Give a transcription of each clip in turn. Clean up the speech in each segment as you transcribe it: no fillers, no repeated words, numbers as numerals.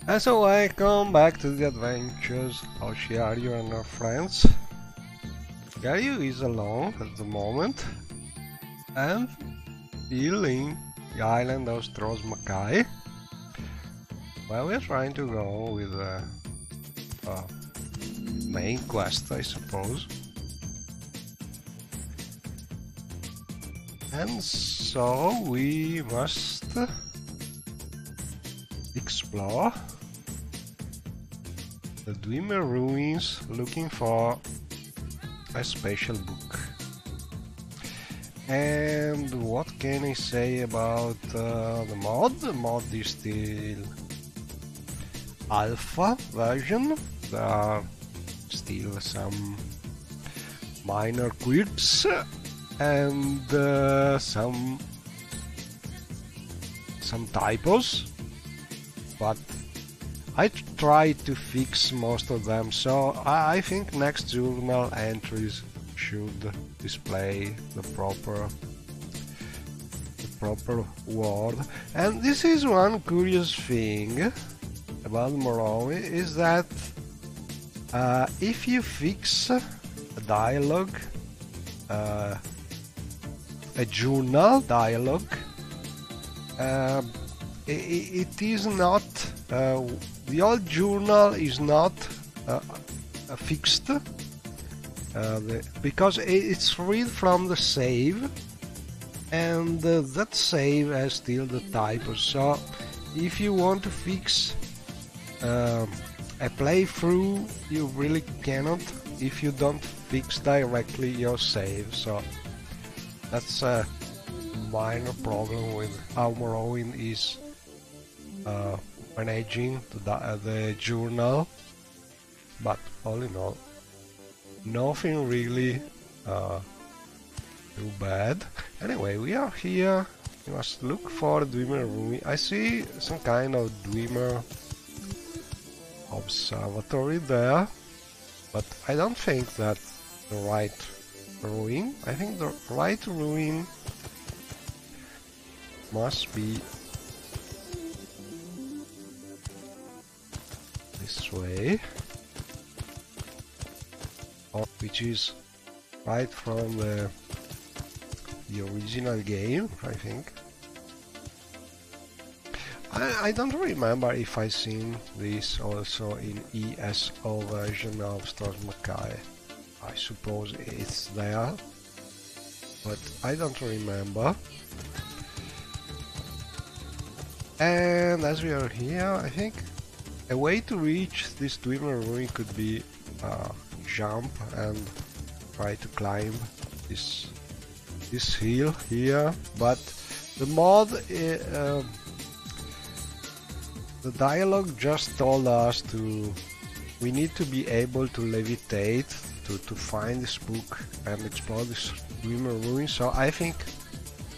And so I come back to the adventures of Shiaryu and her friends. Shiaryu is alone at the moment and still in the island of Strozmakai. Well, we're trying to go with the main quest, I suppose. And so we must explore the Dwemer ruins looking for a special book. And what can I say about the mod? The mod is still alpha version. There are still some minor quirks and some typos, but I tried to fix most of them, so I think next journal entries should display the proper word. And this is one curious thing about Morrowind, is that if you fix a dialogue, a journal dialogue, it is not, the old journal is not fixed, because it's read from the save, and that save has still the typos. So if you want to fix a playthrough, you really cannot if you don't fix directly your save. So that's a minor problem with how Morrowind is managing the journal, but all in all, nothing really too bad. Anyway, we are here. We must look for Dwemer ruin. I see some kind of Dwemer observatory there, but I don't think that's the right ruin. I think the right ruin must be this way, or which is right from the original game, I think. I don't remember if I seen this also in ESO version of Strozmakai. I suppose it's there, but I don't remember. And as we are here, I think a way to reach this Dwemer ruin could be jump and try to climb this hill here, but the mod, the dialogue just told us we need to be able to levitate to find this book and explore this Dwemer ruin. So I think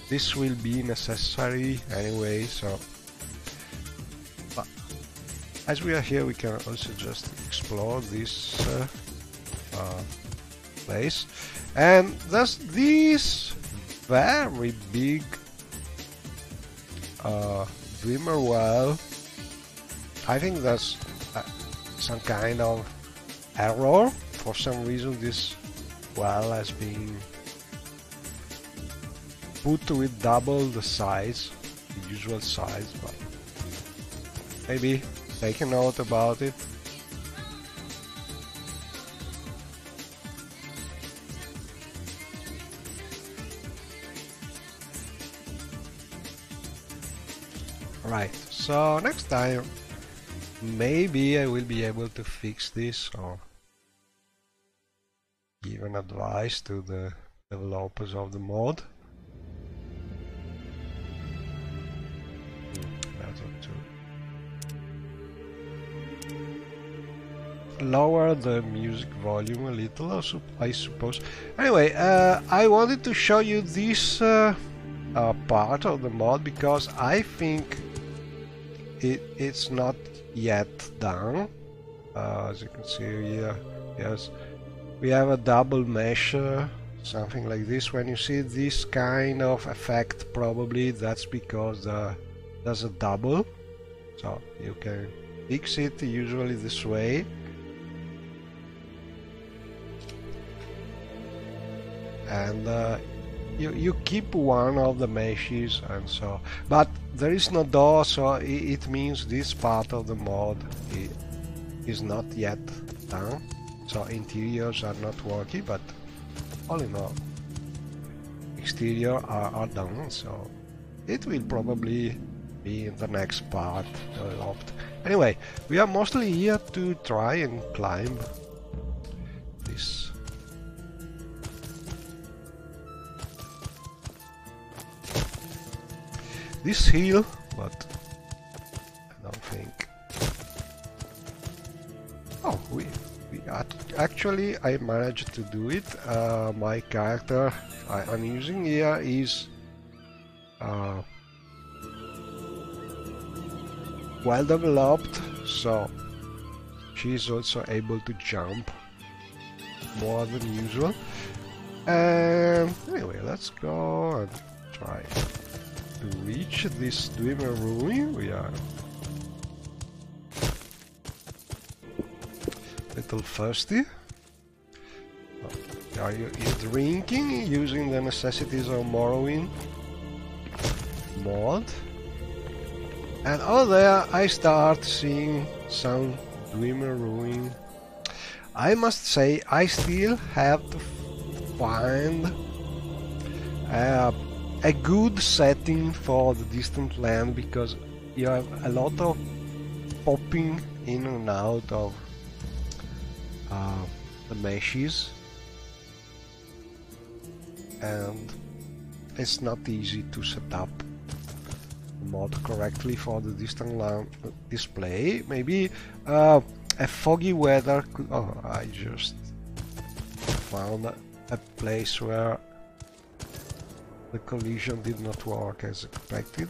this will be necessary anyway. So, but as we are here, we can also just explore this place. And there's this very big Dwemer well. I think that's some kind of error. For some reason this well has been put with double the size, the usual size, but maybe take a note about it. Right, so next time maybe I will be able to fix this or give an advice to the developers of the mod. Lower the music volume a little, I suppose. Anyway, I wanted to show you this part of the mod because I think it's not yet done. As you can see here, yes, we have a double mesh, something like this. When you see this kind of effect, probably that's because there's a double, so you can fix it usually this way. And you keep one of the meshes and so, but there is no door, so it means this part of the mod is not yet done. So interiors are not working, but all in all, exterior are done. So it will probably be in the next part developed. Anyway, we are mostly here to try and climb this hill, but I don't think. Oh, we actually I managed to do it. My character I'm using here is well developed, so she's also able to jump more than usual. Anyway, let's go and try to reach this Dwemer ruin. We are a little thirsty. Are you drinking using the necessities of Morrowind mod? And over there I start seeing some Dwemer ruin. I must say I still have to find a good setting for the distant land, because you have a lot of popping in and out of the meshes, and it's not easy to set up the mod correctly for the distant land display. Maybe a foggy weather could... Oh, I just found a place where the collision did not work as expected.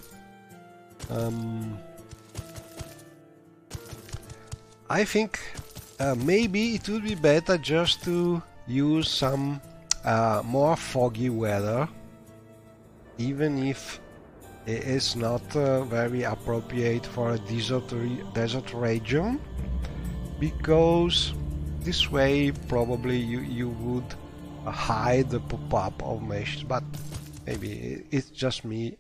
I think maybe it would be better just to use some more foggy weather, even if it is not very appropriate for a desert region, because this way probably you would hide the pop-up of meshes, but maybe it's just me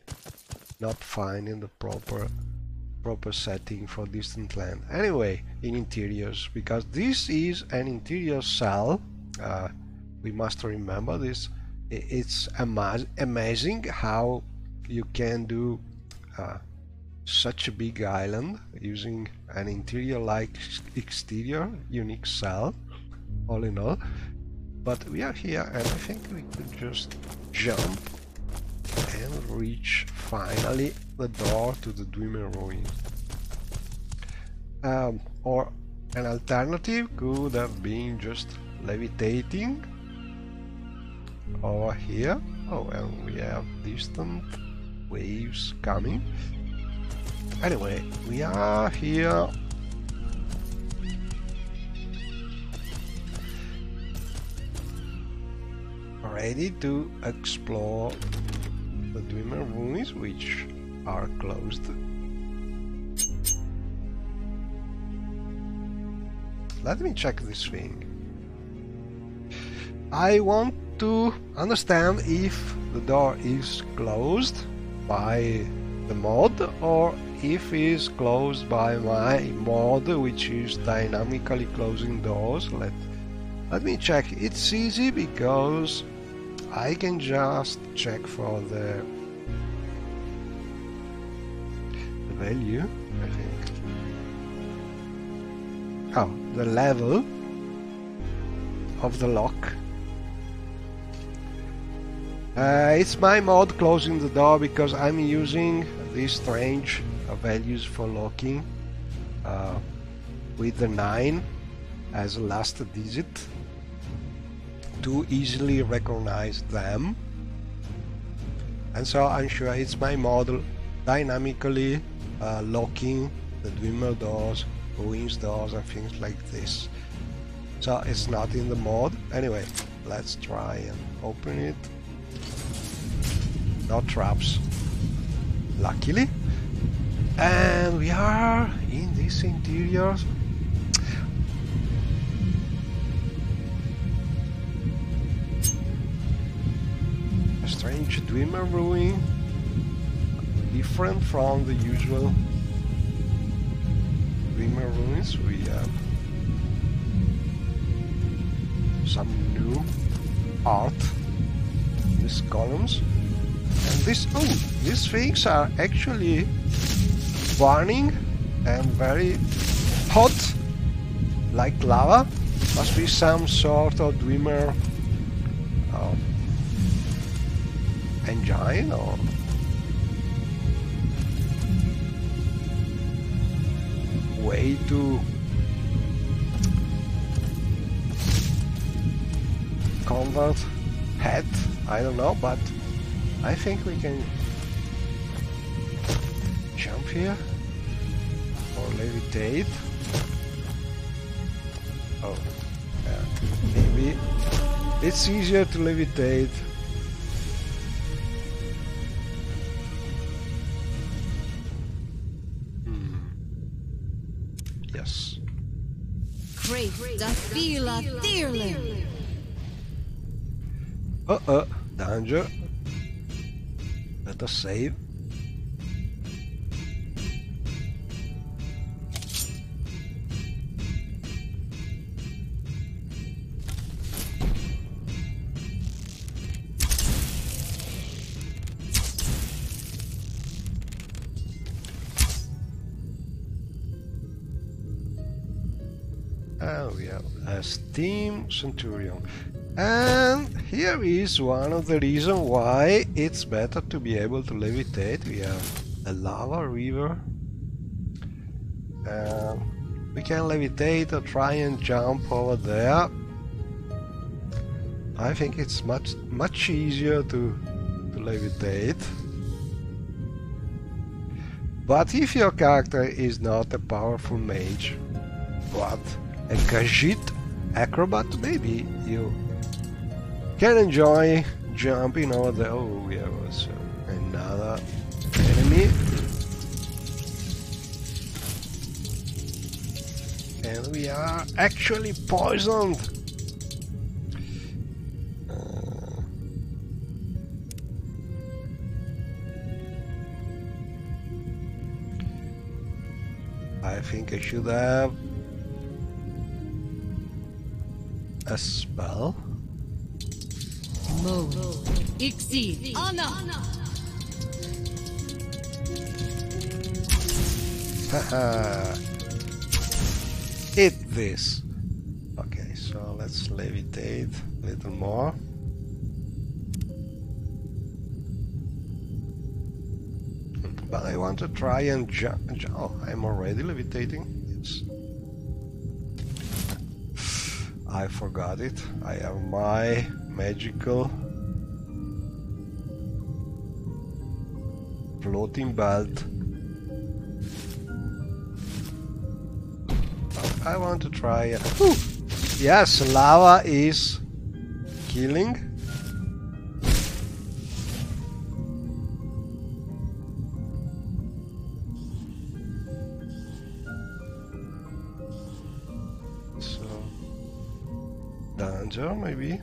not finding the proper setting for distant land. Anyway, in interiors, because this is an interior cell, we must remember this. It's amazing how you can do such a big island using an interior like exterior unique cell, all in all. But we are here, and I think we could just jump and reach finally the door to the Dwemer ruin. Or an alternative could have been just levitating over here. Oh, and we have distant waves coming. Anyway, we are here. Ready to explore the Dwemer ruins, which are closed. Let me check this thing. I want to understand if the door is closed by the mod or if it is closed by my mod, which is dynamically closing doors. Let me check. It's easy because I can just check for the value, I think. Oh, the level of the lock. It's my mod closing the door because I'm using these strange values for locking with the 9 as a last digit to easily recognize them, and so I'm sure it's my model dynamically locking the Dwemer doors, ruins doors and things like this. So it's not in the mod. Anyway, let's try and open it. No traps, luckily. And we are in These interiors. A strange Dwimer ruin, different from the usual Dwimer ruins. We have some new art in these columns, and these things are actually burning and very hot, like lava. Must be some sort of Dwimer engine or way to convert head. I don't know, but I think we can jump here or levitate. Oh, yeah. Maybe it's easier to levitate. Yes. Great, Dafila Dearling. Danger. Let us save. We have a Steam Centurion. And here is one of the reasons why it's better to be able to levitate. We have a lava river. We can levitate or try and jump over there. I think it's much easier to levitate. But if your character is not a powerful mage, but a Khajiit acrobat, maybe you can enjoy jumping over there. Oh, we have also another enemy. And we are actually poisoned. I think I should have a spell. Mo, Ixi, Anna. Haha. Eat this. Okay, so let's levitate a little more. But I want to try and jump. Oh, I'm already levitating. Yes. I forgot it. I have my magical floating belt. I want to try. Yes, lava is killing. So, danger maybe.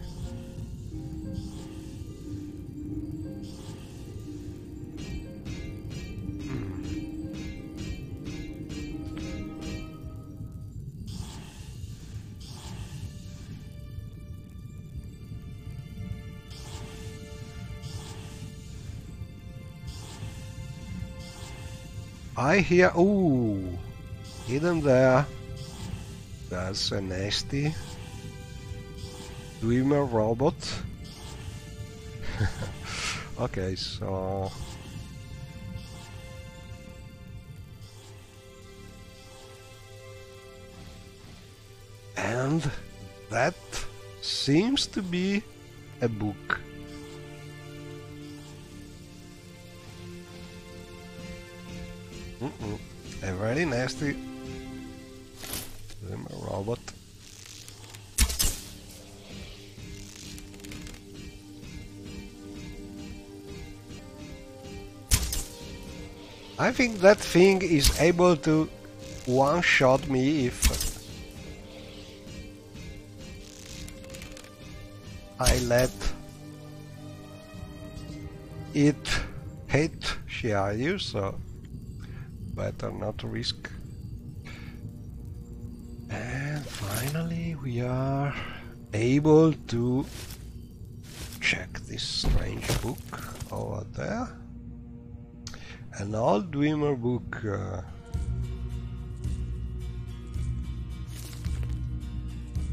I hear, ooh, hidden there. That's a nasty Dwimer robot. Okay, so and that seems to be a book. A very nasty robot. I think that thing is able to one-shot me if I let it hit Shiayu, so better not to risk. And finally we are able to check this strange book over there. An old Dwemer book.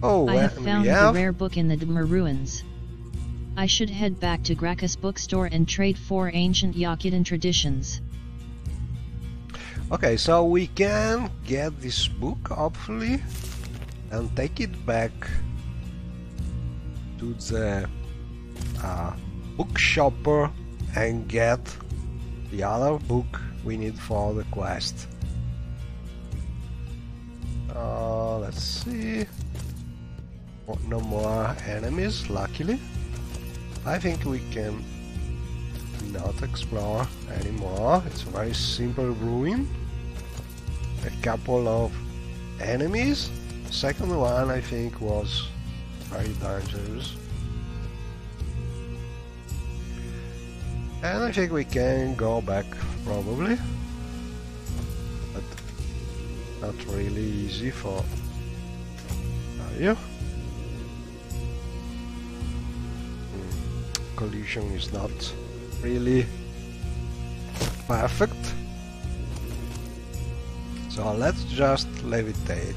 Oh, I have found the rare book in the Dwemer ruins. I should head back to Graka's bookstore and trade for ancient Yakutan traditions. Okay, so we can get this book, hopefully, and take it back to the book shopper and get the other book we need for the quest. Let's see. Oh, no more enemies, luckily. I think we can not explore anymore. It's a very simple ruin. A couple of enemies. The second one I think was very dangerous. And I think we can go back probably. But not really easy for you. Collision is not really perfect, so let's just levitate.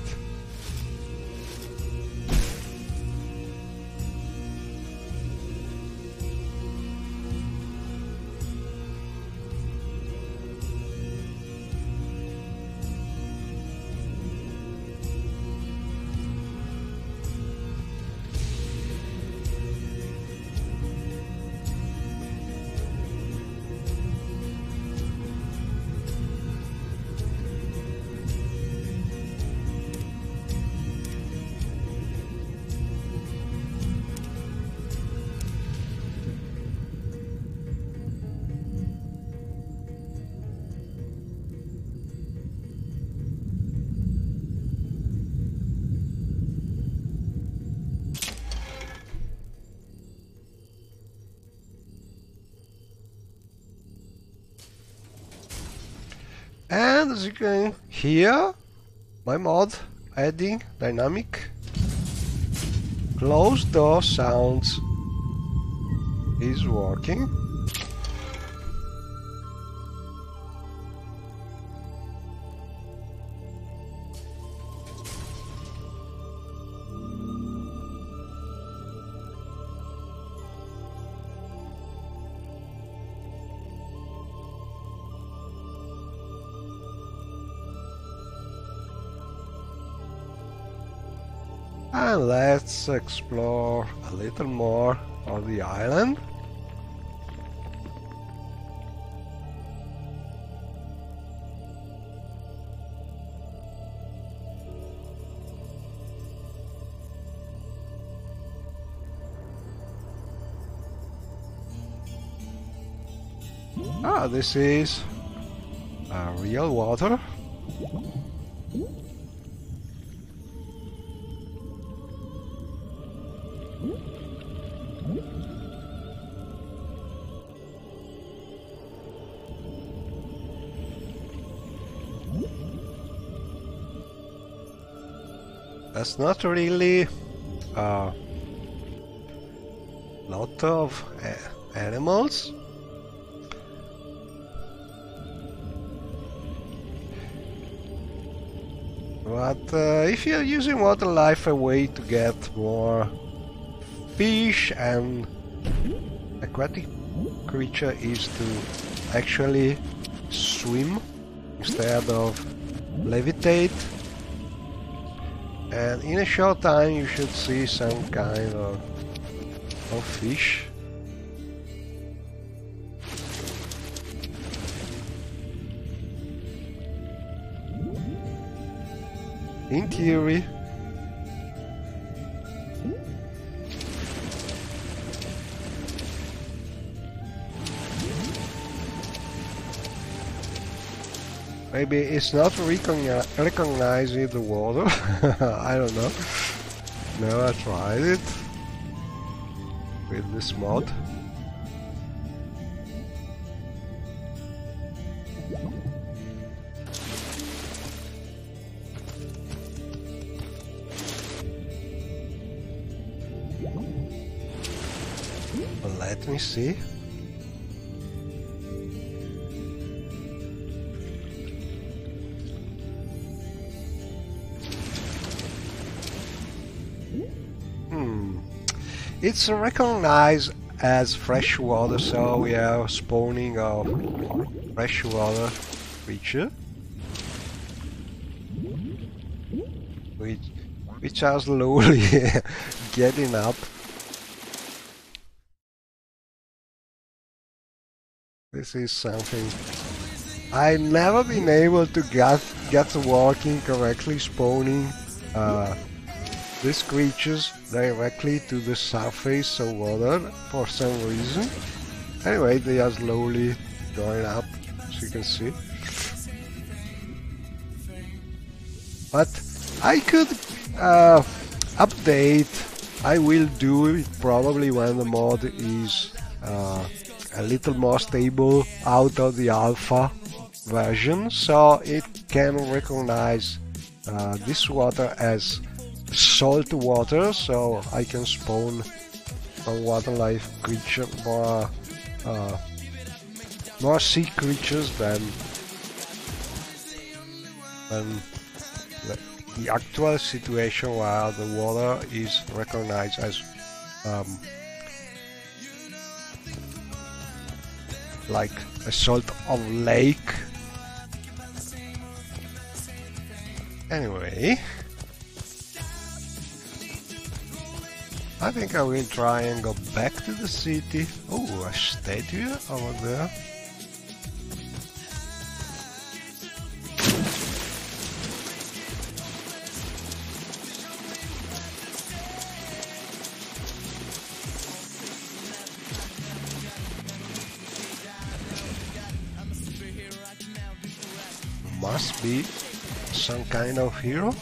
And as you can hear, my mod adding dynamic closed door sounds is working. And let's explore a little more of the island. Ah, this is real water. That's not really a lot of animals. But if you're using water life, a way to get more fish and aquatic creature is to actually swim instead of levitate. And in a short time you should see some kind of fish. In theory. Maybe it's not recognizing the water. I don't know. Never tried it with this mod. Let me see. It's recognized as fresh water, so we are spawning of freshwater creature, which are slowly getting up. This is something I've never been able to get working correctly, spawning these creatures directly to the surface of water for some reason. Anyway, they are slowly going up, as you can see. But I could update. I will do it probably when the mod is a little more stable out of the alpha version, so it can recognize this water as salt water, so I can spawn a water life creature, more sea creatures than the actual situation where the water is recognized as like a salt of lake. Anyway, I think I will try and go back to the city. Oh, a statue over there. Must be some kind of hero.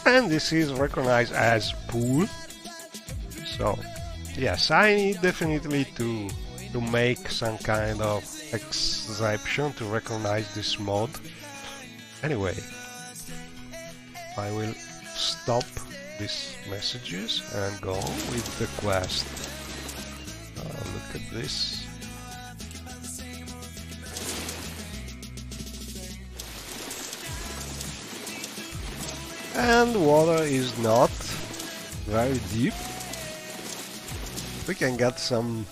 And this is recognized as pool. So yes, I need definitely to make some kind of exception to recognize this mod. Anyway, I will stop these messages and go with the quest. Look at this. And water is not very deep. We can get some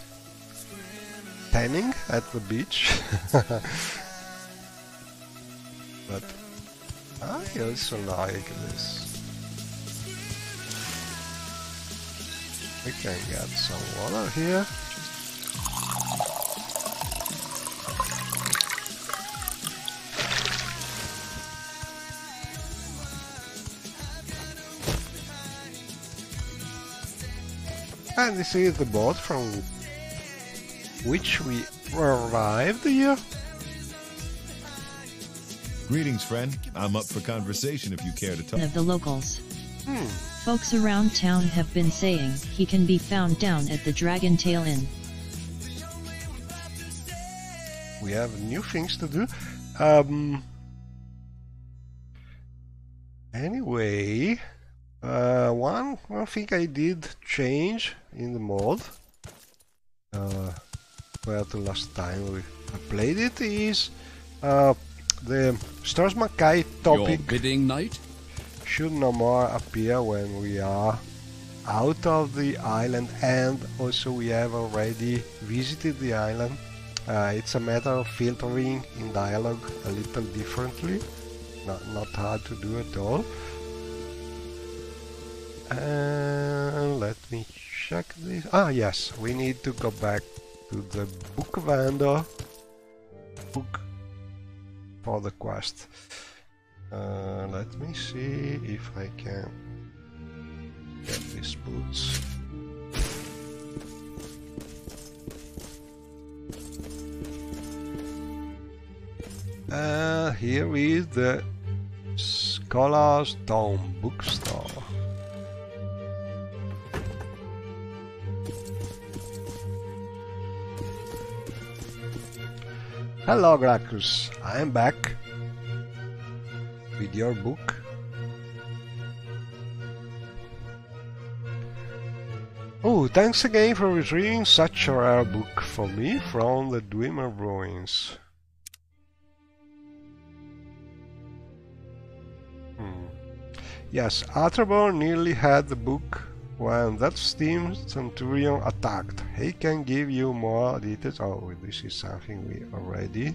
tanning at the beach. But I also like this. We can get some water here. And this is the boat from which we arrived here. Greetings, friend. I'm up for conversation if you care to talk. Of the locals. Folks around town have been saying he can be found down at the Dragon Tail Inn. We have new things to do. Anyway, one thing I did change in the mod compared to last time I played it is the Stars Mackay topic. Your bidding night? Should no more appear when we are out of the island, and also we have already visited the island. It's a matter of filtering in dialogue a little differently, not hard to do at all. And let me check this. Ah yes, we need to go back to the book vendor book for the quest. Let me see if I can get these boots. Here is the Scholar's Tome bookstore. Hello Gracchus, I am back with your book. Oh, thanks again for retrieving such a rare book for me from the Dwemer ruins. Yes, Atterborn nearly had the book when that steam centurion attacked. He can give you more details. Oh, this is something we already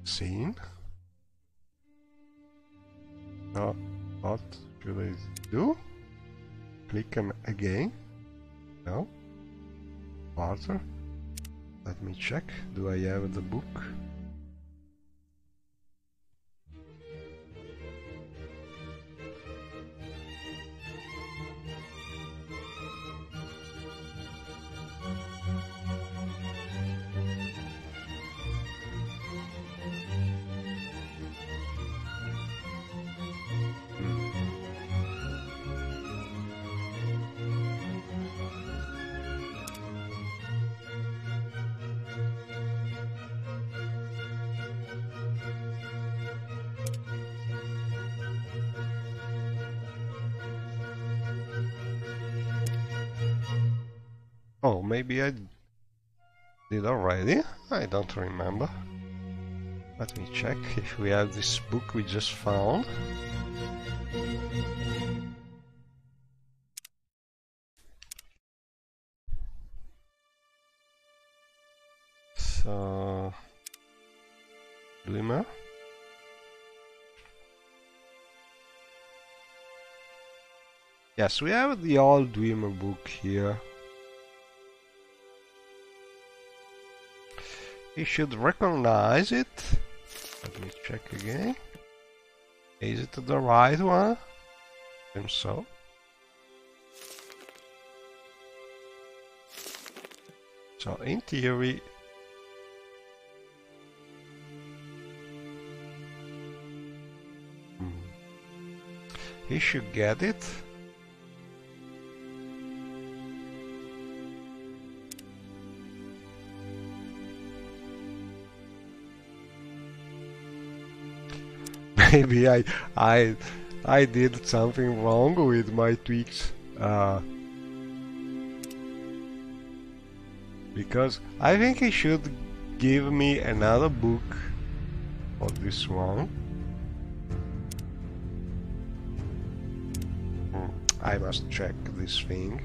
seen. So, what should I do? Click him again? No? Further? Let me check. Do I have the book? Oh, maybe I did already? I don't remember. Let me check if we have this book we just found. So... Dwemer? Yes, we have the old Dwemer book here. You should recognize it. Let me check again. Is it the right one? I think so. So in theory, he should get it. Maybe I did something wrong with my tweaks, because I think he should give me another book for this one. I must check this thing.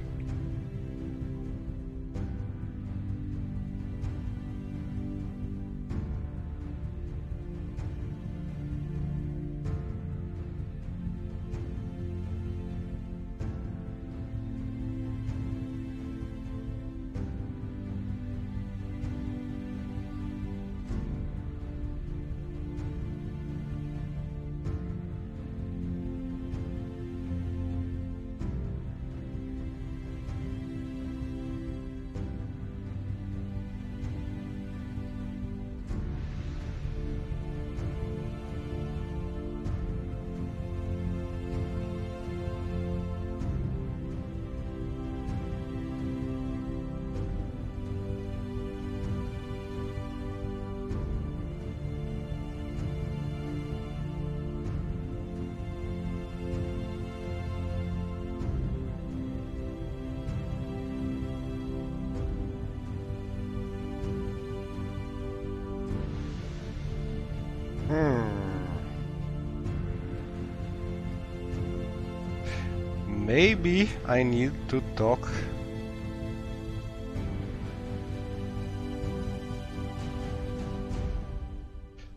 Maybe I need to talk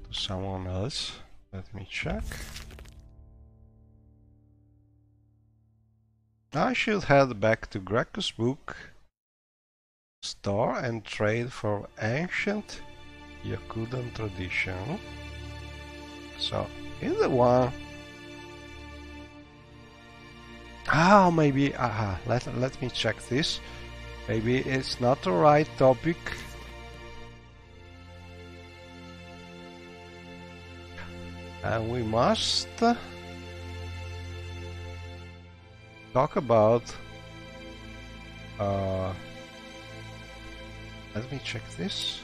to someone else. Let me check. I should head back to Gracchus' book store and trade for ancient Yakudan tradition. So, in the one Oh, maybe. Let me check this. Maybe it's not the right topic. And we must talk about. Let me check this.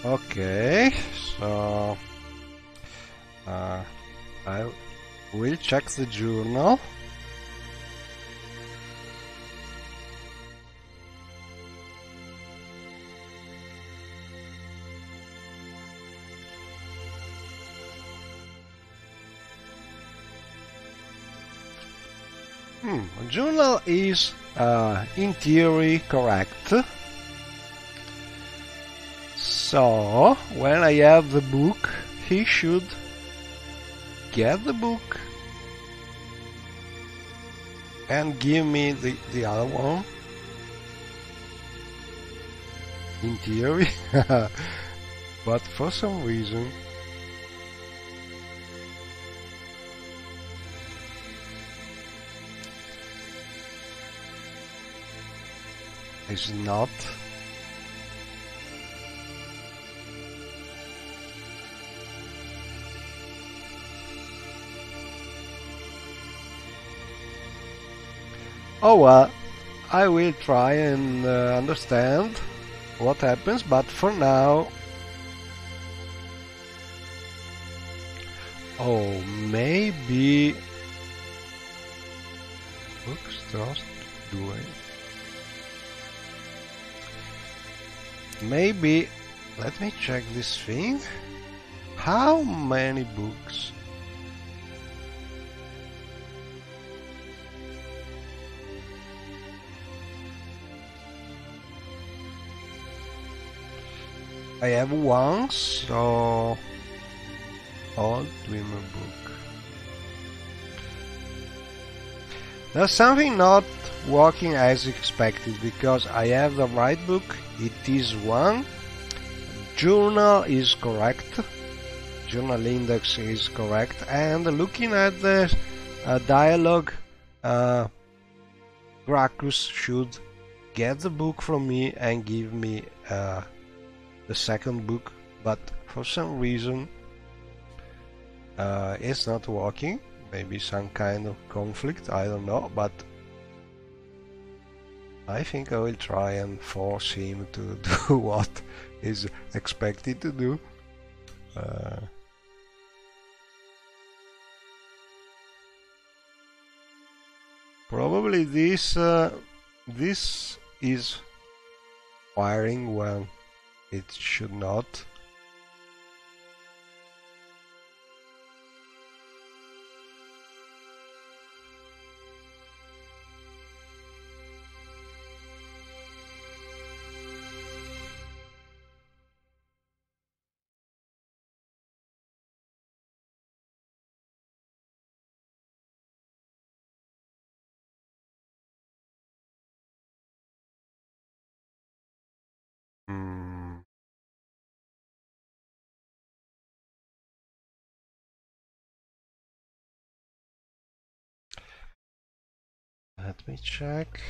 Okay, so I will check the journal. Journal is in theory correct. So, when I have the book, he should get the book and give me the other one. In theory. But for some reason it's not. Oh well, I will try and understand what happens, but for now... Oh, maybe... Books just doing... Maybe... Let me check this thing. How many books? I have one, so old Dreamer book. There's something not working as expected because I have the right book. It is one. Journal is correct. Journal index is correct. And looking at the dialogue, Gracchus should get the book from me and give me the second book, but for some reason it's not working. Maybe some kind of conflict, I don't know, but I think I will try and force him to do what is expected to do. Probably this is firing when it should not. Let me check.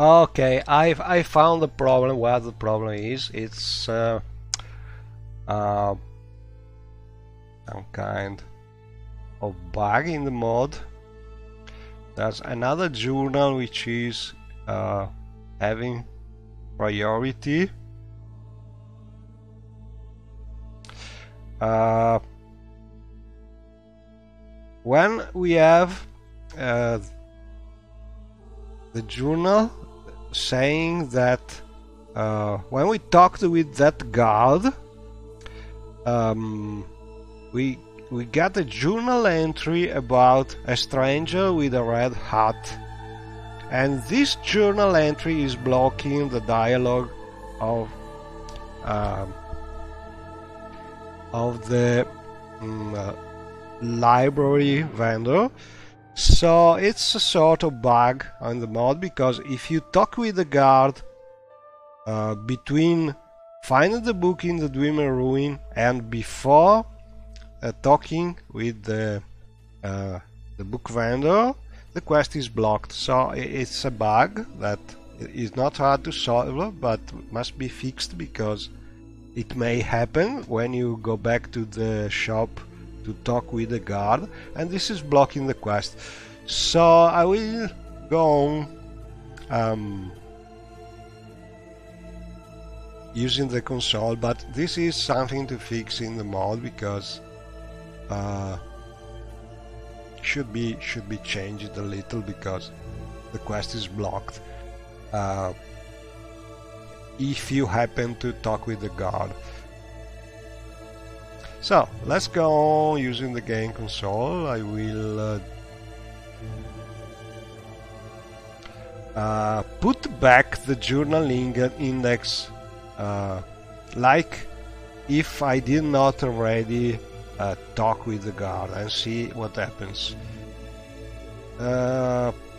Okay, I found the problem. Where the problem is, it's some kind of bug in the mod. There's another journal which is having priority. when we have the journal saying that when we talked with that guard, we got a journal entry about a stranger with a red hat, and this journal entry is blocking the dialogue of the library vendor. So it's a sort of bug on the mod, because if you talk with the guard between finding the book in the Dreamer Ruin and before talking with the book vendor, the quest is blocked. So it's a bug that is not hard to solve, but must be fixed, because it may happen when you go back to the shop to talk with the guard, and this is blocking the quest. So I will go on using the console, but this is something to fix in the mod, because should be changed a little, because the quest is blocked if you happen to talk with the guard. So let's go using the game console. I will put back the journal index like if I did not already talk with the guard, and see what happens.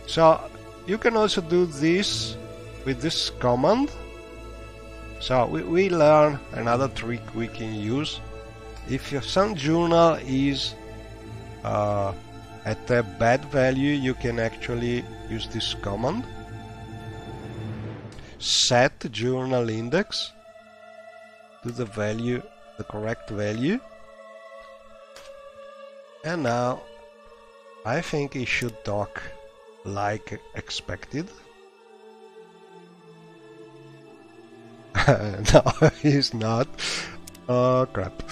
So you can also do this with this command. So we learn another trick we can use. If your some journal is at a bad value, you can actually use this command. Set journal index to the value, the correct value. And now I think it should talk like expected. No, he's not. Oh crap.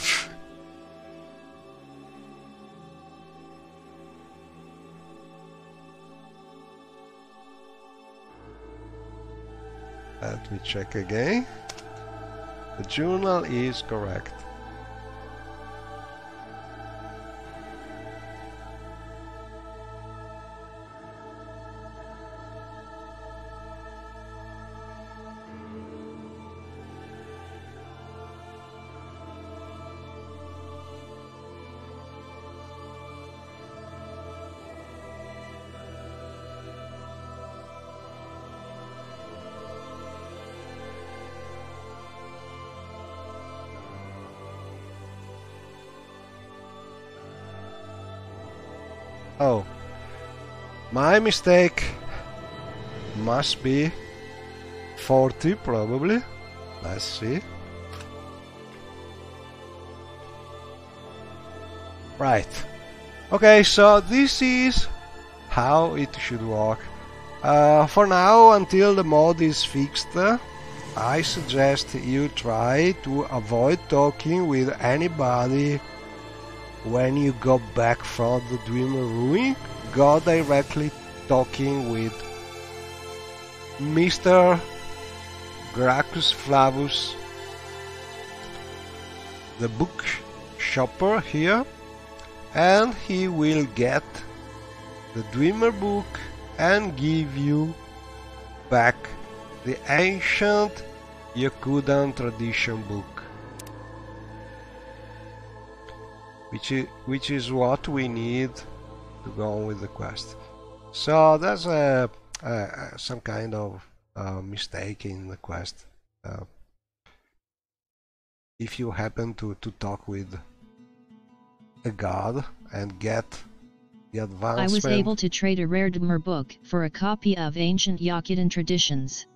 Let me check again. The journal is correct. Oh, my mistake must be 40 probably. Let's see. Right. Okay, so this is how it should work. For now, until the mod is fixed, I suggest you try to avoid talking with anybody when you go back from the Dreamer Ruin. Go directly talking with Mr. Gracchus Flavus, the book shopper here, and he will get the Dreamer book and give you back the ancient Yokudan tradition book, which is what we need to go on with the quest. So there's some kind of mistake in the quest. If you happen to talk with a god and get the advancement... I was able to trade a rare Dmer book for a copy of ancient Yokudan traditions.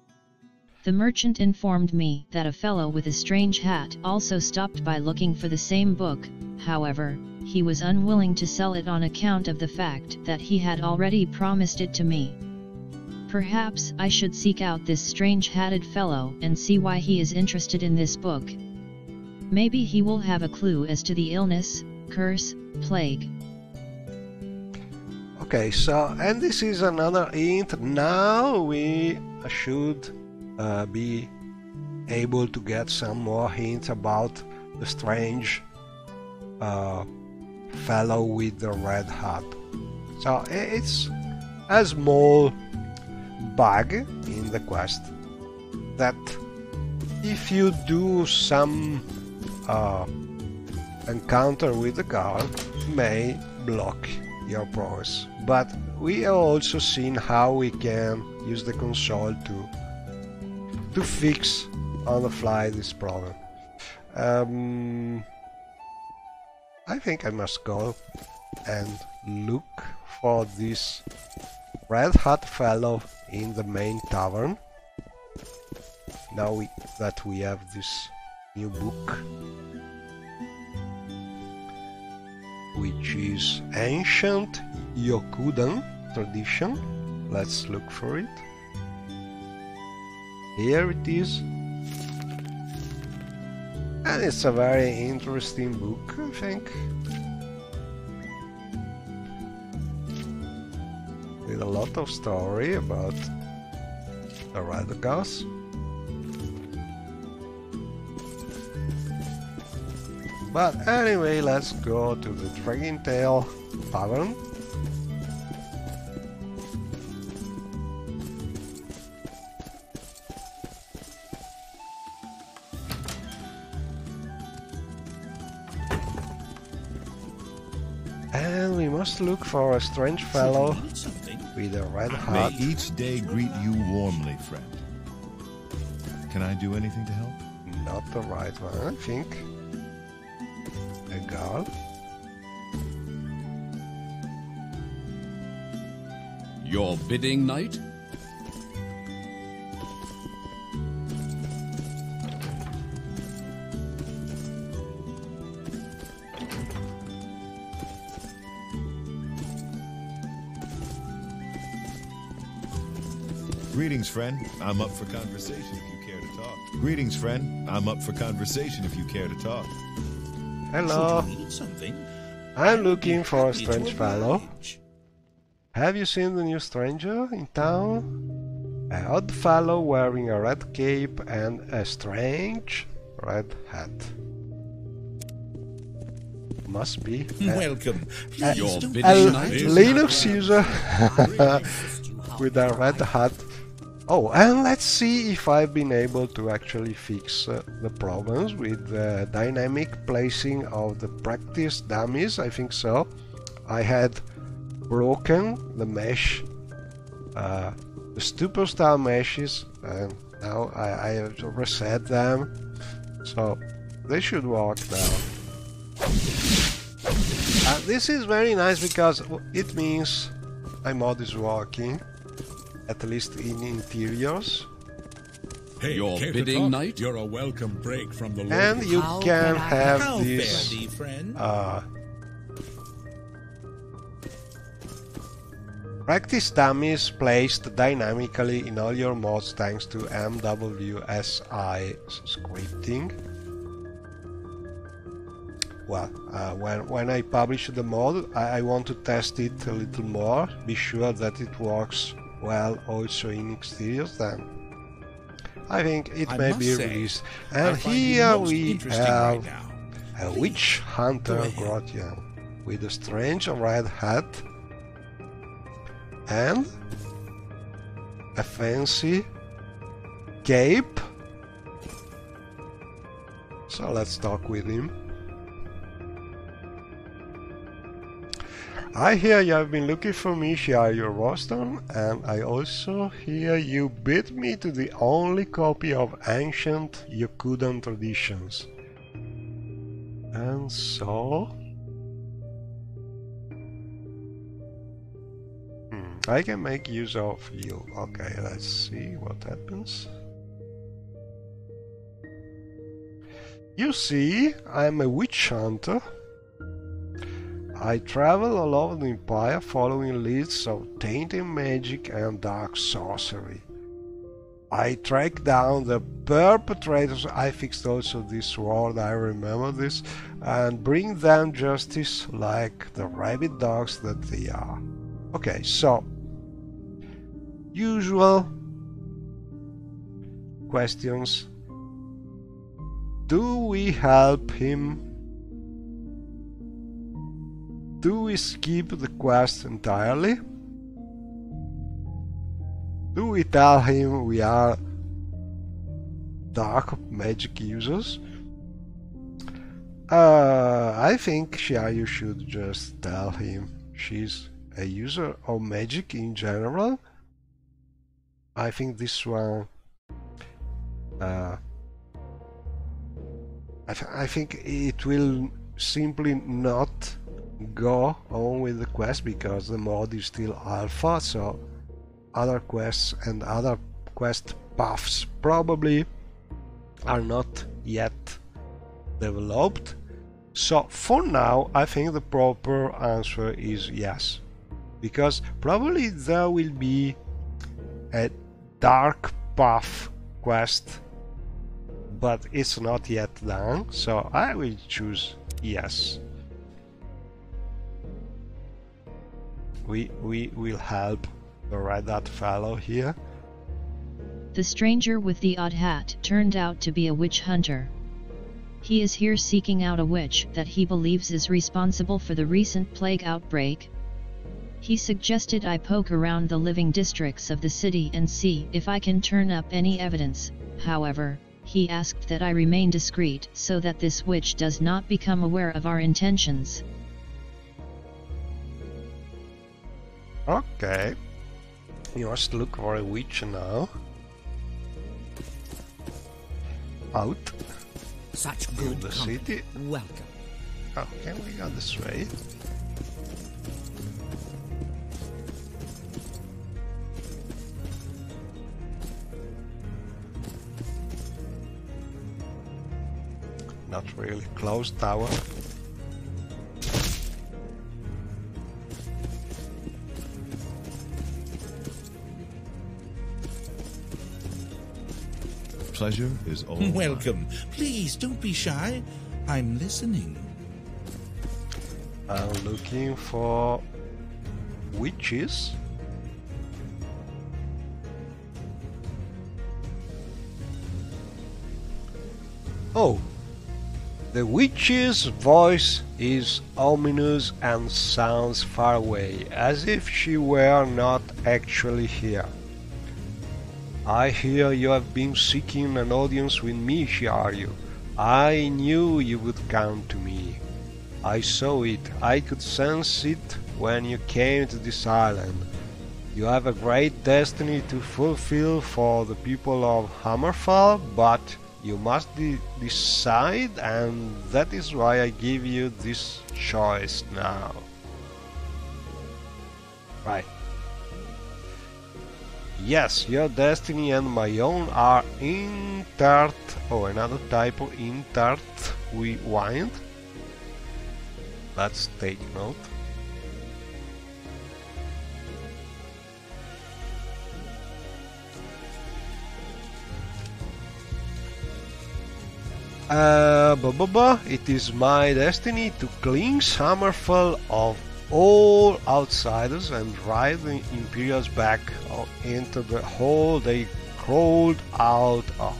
The merchant informed me that a fellow with a strange hat also stopped by looking for the same book. However, he was unwilling to sell it on account of the fact that he had already promised it to me. Perhaps I should seek out this strange-hatted fellow and see why he is interested in this book. Maybe he will have a clue as to the illness, curse, plague. Okay, so, and this is another hint. Now we should be able to get some more hints about the strange fellow with the red hat. So it's a small bug in the quest that if you do some encounter with the guard may block your progress. But we have also seen how we can use the console to fix on the fly this problem. I think I must go and look for this red hat fellow in the main tavern. Now that we have this new book, which is Ancient Yokudan Tradition. Let's look for it. Here it is. And it's a very interesting book, I think. With a lot of story about the Radagast. But anyway, let's go to the Dragon Tail Tavern. And we must look for a strange fellow with a red hat. May each day greet you warmly, friend. Can I do anything to help? Not the right one, I think. A guard. Your bidding, knight? Greetings, friend. I'm up for conversation if you care to talk. Greetings, friend. I'm up for conversation if you care to talk. Hello. Should you need something? I'm looking for a Happy to strange fellow. oblige. Have you seen the new stranger in town? An odd fellow wearing a red cape and a strange red hat. Must be Welcome. Please Your don't bidding, a knight? Linux user with a red hat. Oh, and let's see if I've been able to actually fix the problems with the dynamic placing of the practice dummies. I think so. I had broken the mesh, the superstar meshes, and now I have to reset them, so they should work now. This is very nice because it means my mod is working, at least in interiors. Hey, Your care to bidding, talk? knight? You're a welcome break from the Lord. And you How can can I have How this fare thee, friend? practice dummies placed dynamically in all your mods thanks to MWSI scripting. Well, when I publish the mod, I want to test it a little more, be sure that it works well also in exteriors, then I think it I may must be say, released. I And find you here most we interesting have right now. a witch hunter Go ahead. Grotjan with a strange red hat and a fancy cape. So let's talk with him. I hear you have been looking for me, share your roster, and I also hear you bid me to the only copy of Ancient Yokudan Traditions. And so... I can make use of you. Okay, let's see what happens. You see, I'm a witch hunter. I travel all over the Empire following leads of tainted magic and dark sorcery. I track down the perpetrators, I fixed also this word, I remember this, and bring them justice like the rabid dogs that they are. Okay, so usual questions. Do we help him? Do we skip the quest entirely? Do we tell him we are dark magic users? I think you should just tell him she's a user of magic in general. I think this one I think it will simply not go on with the quest because the mod is still alpha, so other quests and other quest paths probably are not yet developed. So for now I think the proper answer is yes, because probably there will be a dark path quest, but it's not yet done, so I will choose yes. We will help the red hat fellow here. The stranger with the odd hat turned out to be a witch hunter. He is here seeking out a witch that he believes is responsible for the recent plague outbreak. He suggested I poke around the living districts of the city and see if I can turn up any evidence. However, he asked that I remain discreet so that this witch does not become aware of our intentions. Okay, you must look for a witch now. Out Such in good the company. city. Welcome. Okay, we go this way. Not really close tower. Pleasure is all mine. Welcome. Please don't be shy. I'm listening. I'm looking for witches. Oh, the witch's voice is ominous and sounds far away, as if she were not actually here. I hear you have been seeking an audience with me, Shiaryu. I knew you would come to me. I saw it, I could sense it when you came to this island. You have a great destiny to fulfill for the people of Hammerfall, but you must decide, and that is why I give you this choice now. Right. Yes, your destiny and my own are interred. Oh, another typo, intertwined. Let's take note. It is my destiny to cleanse Hammerfell of all outsiders and drive the Imperials back into the hole they crawled out of.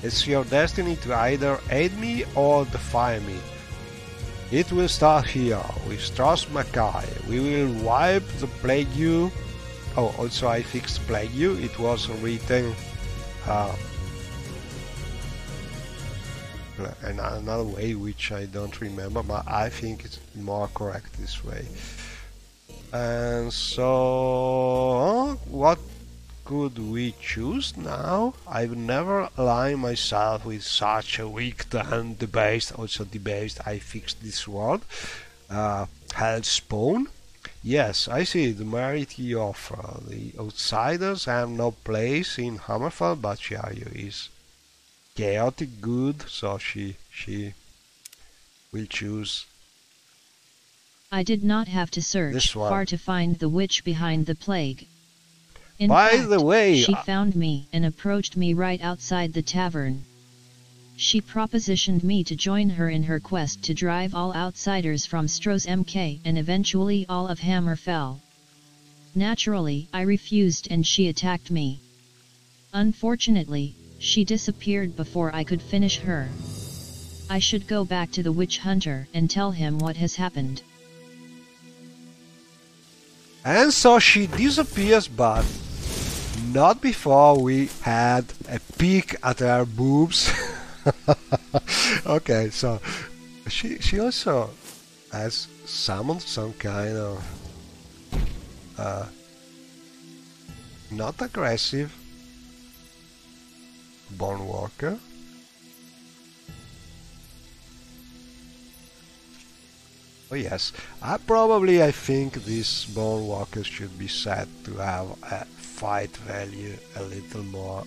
It's your destiny to either aid me or defy me. It will start here with Strauss Mackay. We will wipe the plague you. Oh, also I fixed plague you. It was written another way which I don't remember, but I think it's more correct this way. And so what could we choose now? I've never aligned myself with such a wicked and debased, also debased, I fixed this word, hellspawn. Yes, I see the merit you offer. The outsiders have no place in Hammerfell, but Shiaryu is chaotic good, so she will choose. I did not have to search far to find the witch behind the plague. In fact, the way, she found me and approached me right outside the tavern. She propositioned me to join her in her quest to drive all outsiders from Stroh's MK and eventually all of Hammerfell. Naturally, I refused and she attacked me. Unfortunately, she disappeared before I could finish her. I should go back to the witch hunter and tell him what has happened. And so she disappears, but not before we had a peek at her boobs. Okay, so she also has summoned some kind of not aggressive bone walker. Oh yes, I think this bone walker should be set to have a fight value a little more,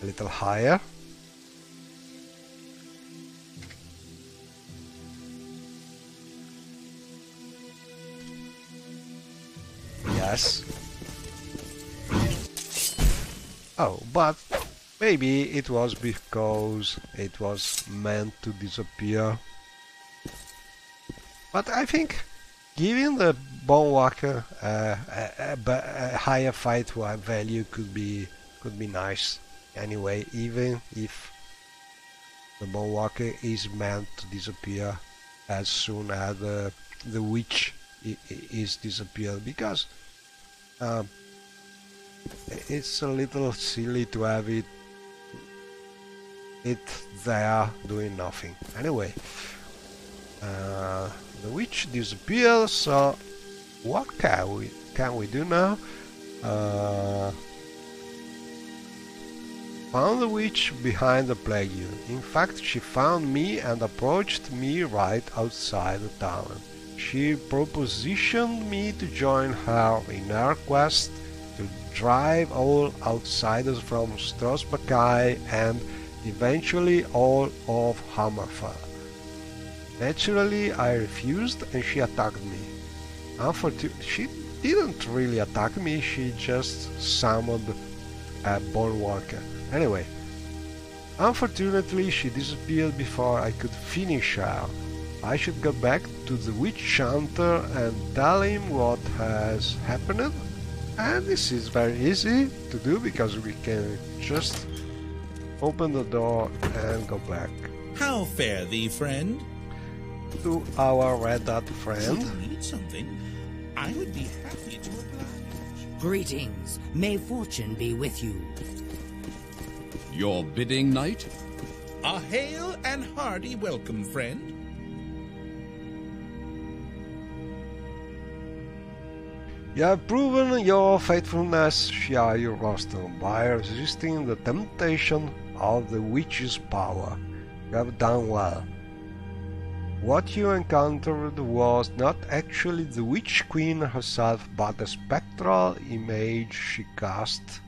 a little higher. Yes. Oh, but maybe it was because it was meant to disappear. But I think giving the bone walker a higher fight value could be nice. Anyway, even if the bone walker is meant to disappear as soon as the witch is disappeared, because it's a little silly to have it there doing nothing. Anyway, the witch disappears, so what can we do now? Found the witch behind the plague unit. In fact, she found me and approached me right outside the town. She propositioned me to join her in her quest to drive all outsiders from Strasbourg and eventually all of Hammerfell. Naturally, I refused and she attacked me. Unfortunately, she didn't really attack me, she just summoned a bone walker. Anyway, unfortunately, she disappeared before I could finish her. I should go back to the witch hunter and tell him what has happened. And this is very easy to do because we can just open the door and go back How fare thee, friend? to our red dot Should friend. you need something, I would be happy to oblige. Greetings. May fortune be with you. Your bidding, knight? A hail and hearty welcome, friend. You have proven your faithfulness, Shire Roston, by resisting the temptation of the witch's power. You have done well. What you encountered was not actually the witch queen herself, but a spectral image she casts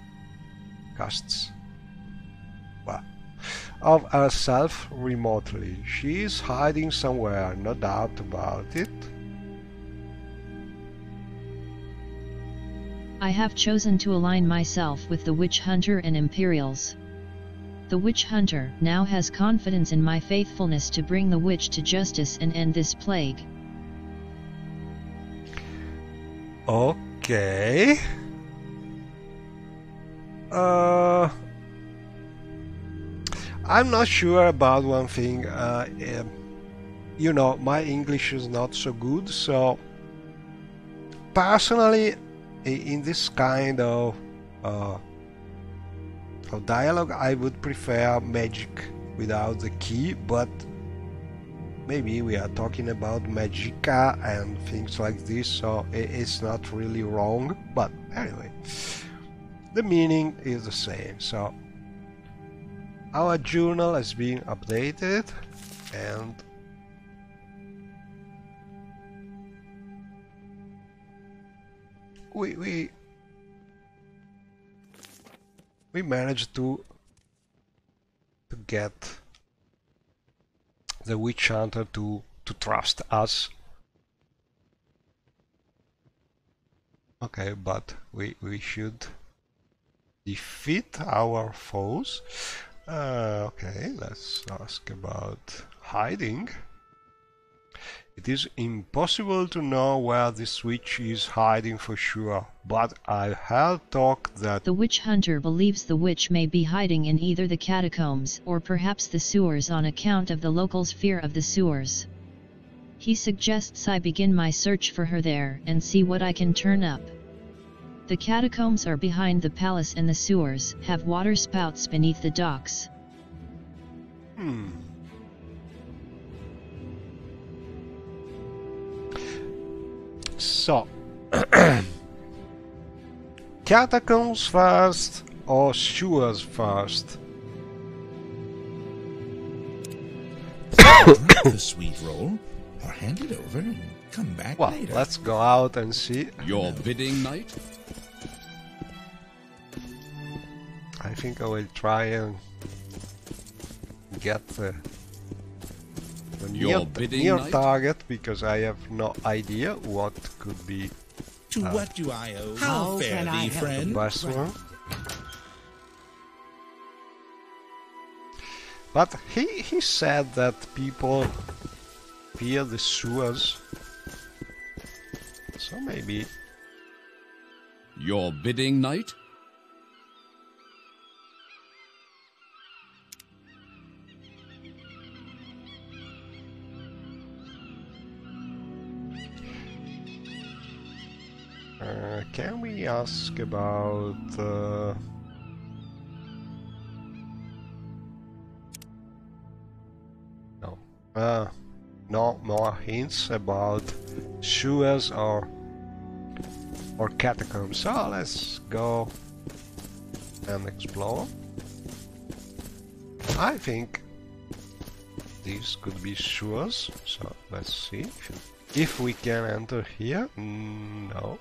of herself remotely. She is hiding somewhere, no doubt about it. I have chosen to align myself with the witch hunter and Imperials. The witch hunter now has confidence in my faithfulness to bring the witch to justice and end this plague. Okay. I'm not sure about one thing. You know, my English is not so good, so personally, in this kind of dialogue, I would prefer magic without the key, but maybe we are talking about magica and things like this, so it's not really wrong. But anyway, the meaning is the same. So our journal has been updated, and we managed to get the witch hunter to trust us. Okay, but we should defeat our foes. Okay, let's ask about hiding. It is impossible to know where this witch is hiding for sure, but I have talked that The witch hunter believes the witch may be hiding in either the catacombs or perhaps the sewers on account of the locals' fear of the sewers. He suggests I begin my search for her there and see what I can turn up. The catacombs are behind the palace and the sewers have water spouts beneath the docks. So, catacombs first or sewers first? Drink the sweet roll, or hand it over and come back Well, later. let's go out and see. Your bidding, knight? I think I will try and get the Your bidding, near knight? target, because I have no idea what could be To what do I owe? How fare can I thee, help? friend? the best one. But he said that people fear the sewers, so maybe. Your bidding, knight? Can we ask about no more hints about sewers or catacombs? So let's go and explore. I think these could be sewers, so let's see if we can enter here. No.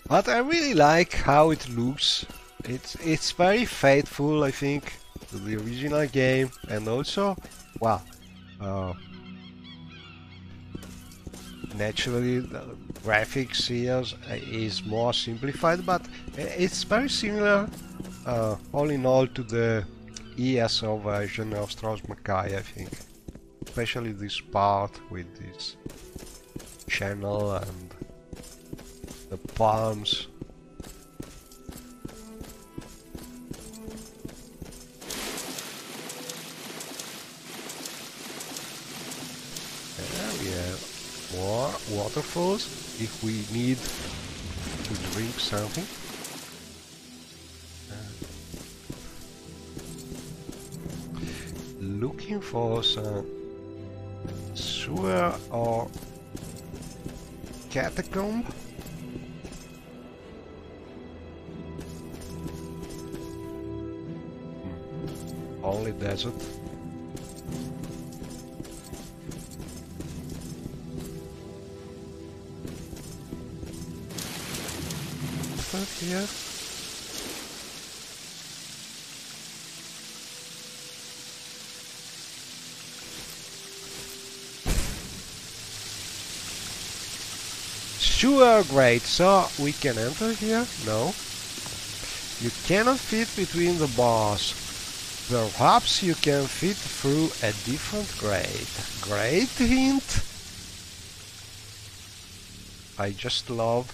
But I really like how it looks. It's very faithful, I think, to the original game, and also, well, naturally the graphics here is more simplified, but it's very similar, all in all, to the ESO version of Strauss Mackay, I think. Especially this part with this channel and the palms. There we have more waterfalls if we need to drink something. Looking for some sewer or catacomb. Only desert. Stuff here. Sure, great. So we can enter here? No. You cannot fit between the bars. Perhaps you can fit through a different grate. Great hint! I just love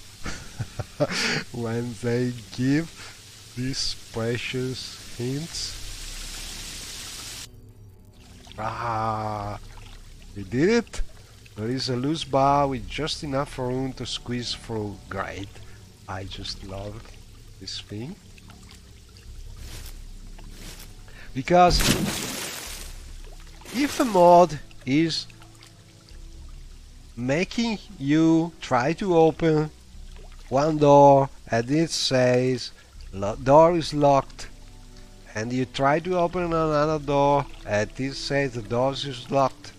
when they give these precious hints. Ah, we did it! There is a loose bar with just enough room to squeeze through. Great! I just love this thing. Because if a mod is making you try to open one door and it says door is locked, and you try to open another door and it says the door is locked,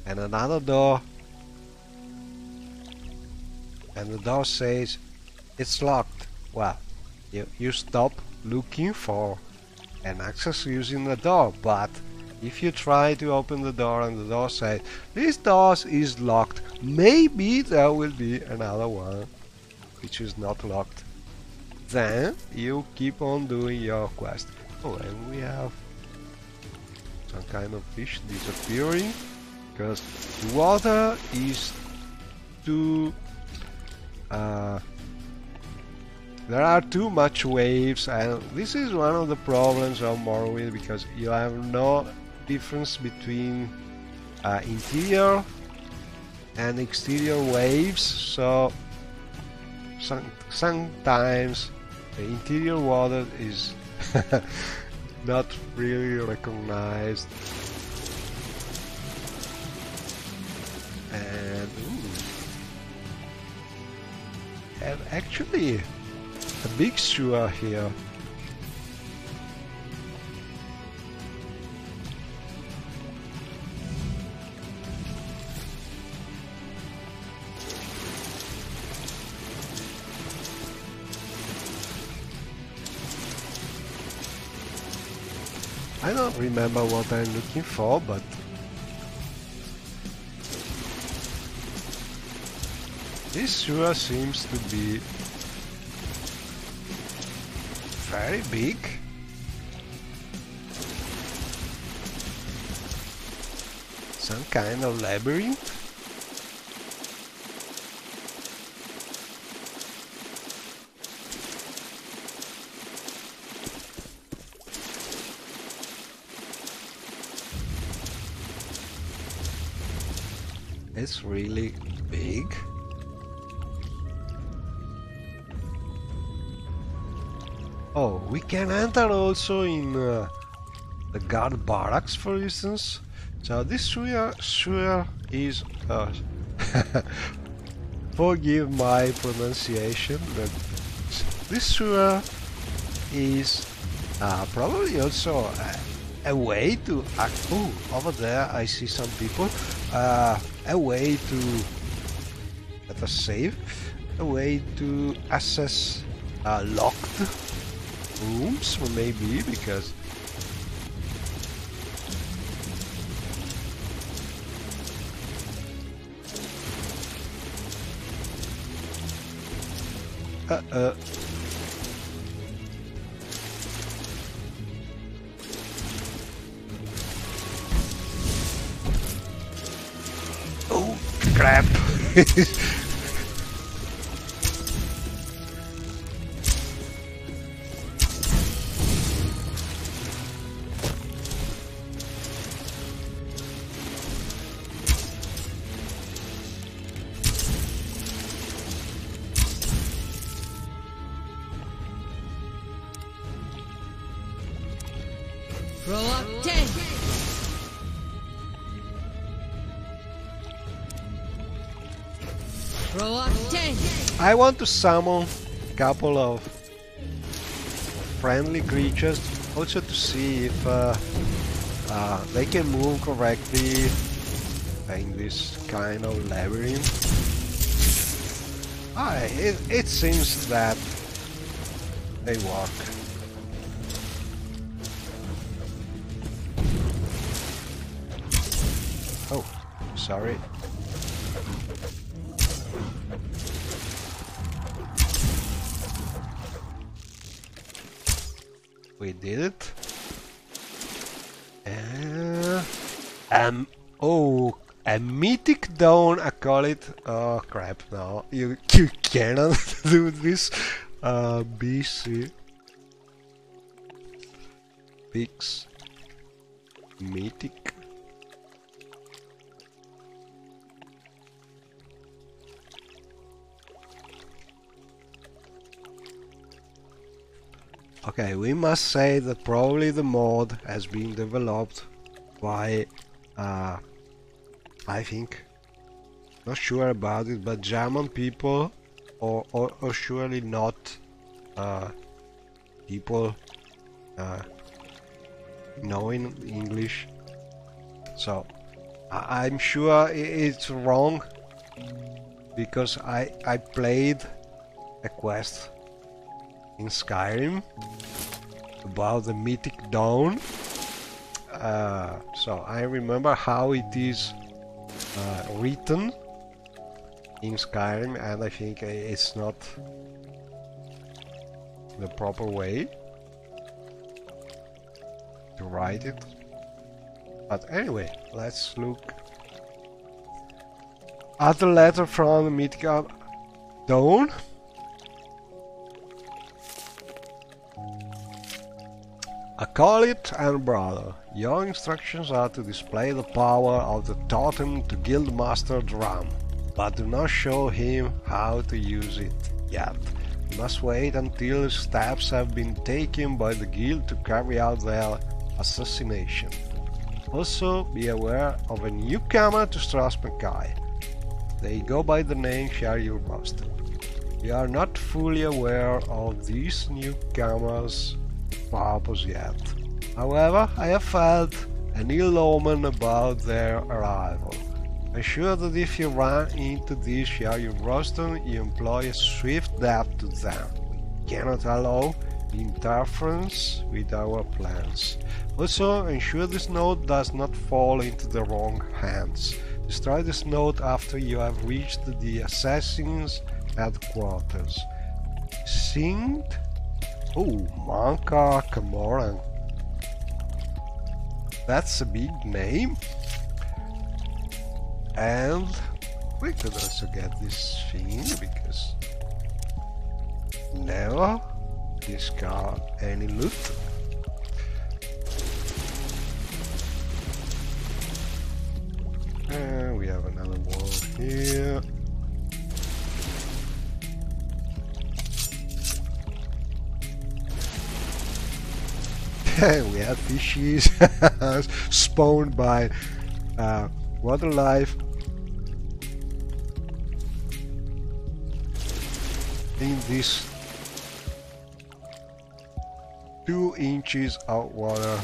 and another door and the door says it's locked, well, you stop looking for an access using the door. But if you try to open the door and the door says this door is locked, maybe there will be another one which is not locked. then you keep on doing your quest. Oh, and we have some kind of fish disappearing because the water is too there are too much waves, and this is one of the problems of Morrowind, because you have no difference between interior and exterior waves, so sometimes the interior water is not really recognized. And and actually a big sewer here. I don't remember what I'm looking for, but this sewer seems to be very big. Some kind of labyrinth. It's really big. Oh, we can enter also in the guard barracks, for instance. So this sewer is forgive my pronunciation, but this sewer is probably also a way to act. Oh, over there I see some people. A way to let us save. A way to access locked rooms, maybe, because oh crap. Throw up 10. Throw up 10. I want to summon a couple of friendly creatures, also to see if they can move correctly in this kind of labyrinth. It seems that they work. Oh, sorry. We did it. Oh, a mythic dawn, I call it. Oh crap! No, you cannot do this. BC Pix mythic. Okay, we must say that probably the mod has been developed by, I think, not sure about it, but German people, or surely not people knowing English. So I'm sure it's wrong, because I played a quest in Skyrim about the mythic dawn, so I remember how it is written in Skyrim, and I think it's not the proper way to write it. But anyway, let's look at the letter from the mythical Dawn. Acolyte and brother, your instructions are to display the power of the totem to Guildmaster Drum, but do not show him how to use it yet. You must wait until steps have been taken by the guild to carry out their assassination. Also, be aware of a newcomer to Strasbourg. They go by the name Share Boston. We are not fully aware of these newcomers' purpose yet. However, I have felt an ill omen about their arrival. I'm sure that if you run into this Share Boston, you employ a swift death to them. We cannot allow interference with our plans. Also, ensure this note does not fall into the wrong hands. Destroy this note after you have reached the assassin's headquarters. Singed? Oh, Manka Camoran. That's a big name. And we could also get this thing because never discard any loot. And we have another wall here. We have fishes spawned by water life in this 2 inches of water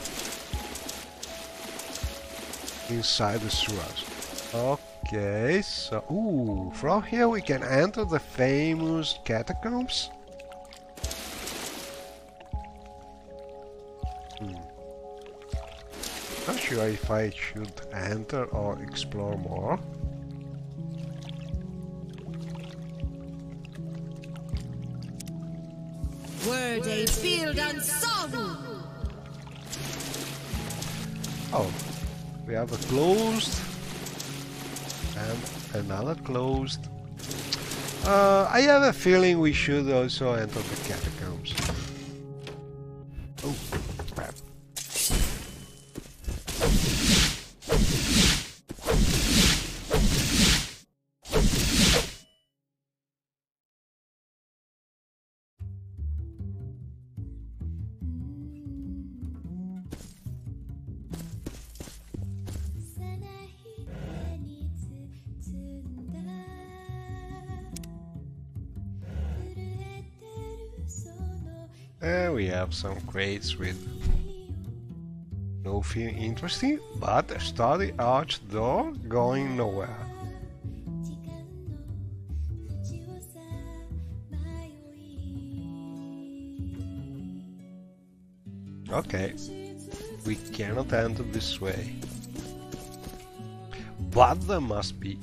inside the sewers. Okay, so ooh, from here we can enter the famous catacombs. Not sure if I should enter or explore more. Word a field unsung. Oh, we have a closed and another closed. I have a feeling we should also enter the catacombs. Oh, crap. And we have some crates with nothing interesting, but a sturdy arched door going nowhere. Okay, we cannot enter this way, but there must be.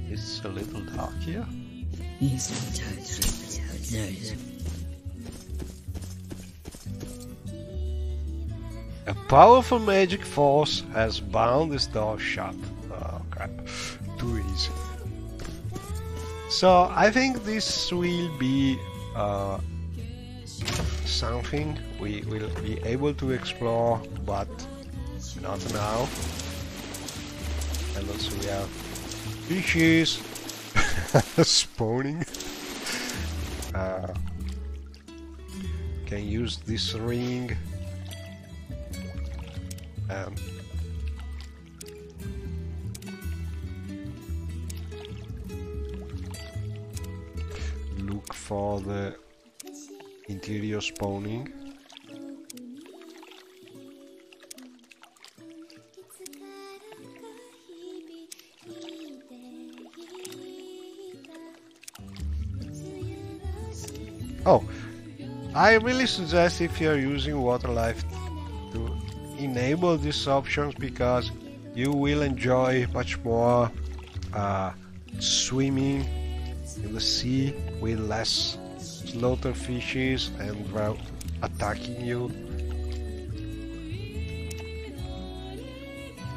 It's a little dark here. A powerful magic force has bound this door shut. Oh crap, too easy. So I think this will be something we will be able to explore, but not now. And also we have fishes spawning. Can use this ring and look for the interior spawning. Oh, I really suggest if you are using water life to enable these options, because you will enjoy much more swimming in the sea with less slaughter fishes and they're attacking you.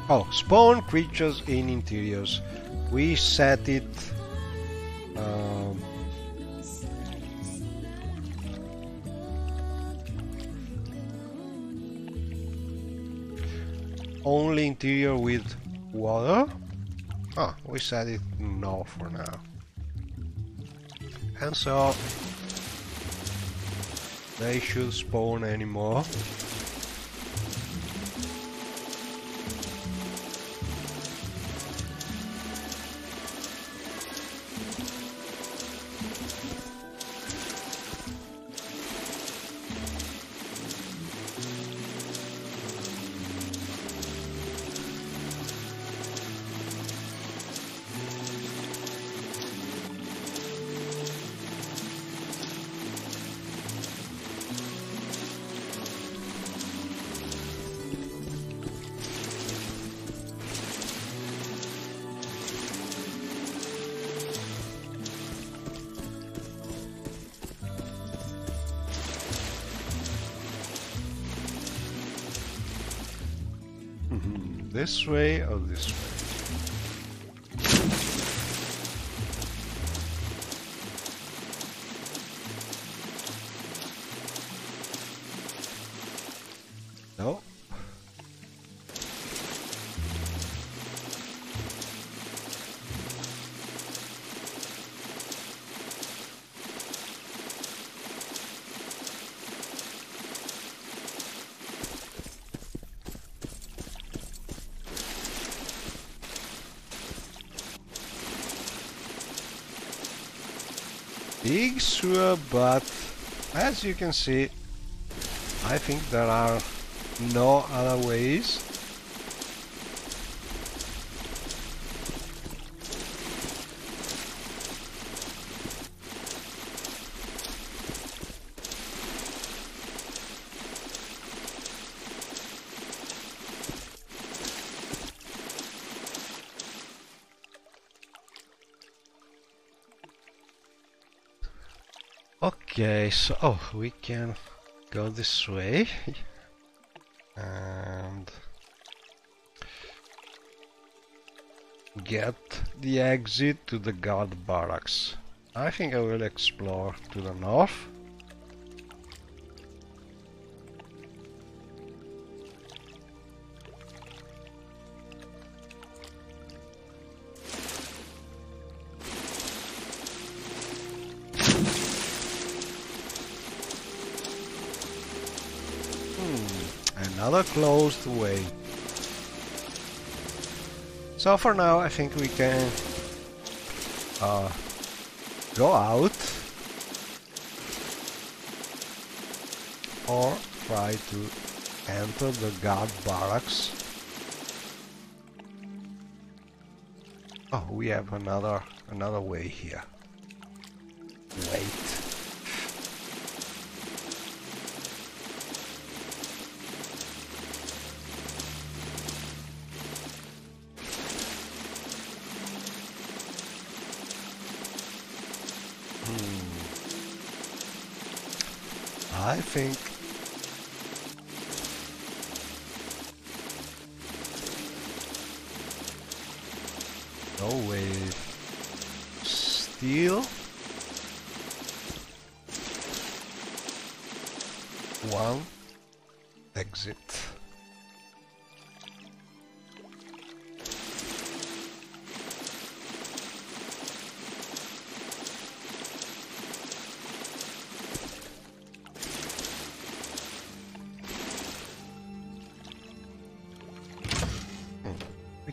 Oh, spawn creatures in interiors. We set it only interior with water. Oh, we set it no for now. And so they should spawn anymore. This way or this way? No. Big sewer, but as you can see, I think there are no other ways. Okay, so we can go this way and get the exit to the guard barracks. I think I will explore to the north. Another closed way. So for now I think we can go out or try to enter the guard barracks. Oh, we have another way here. Wait. I think no way. Steal one exit.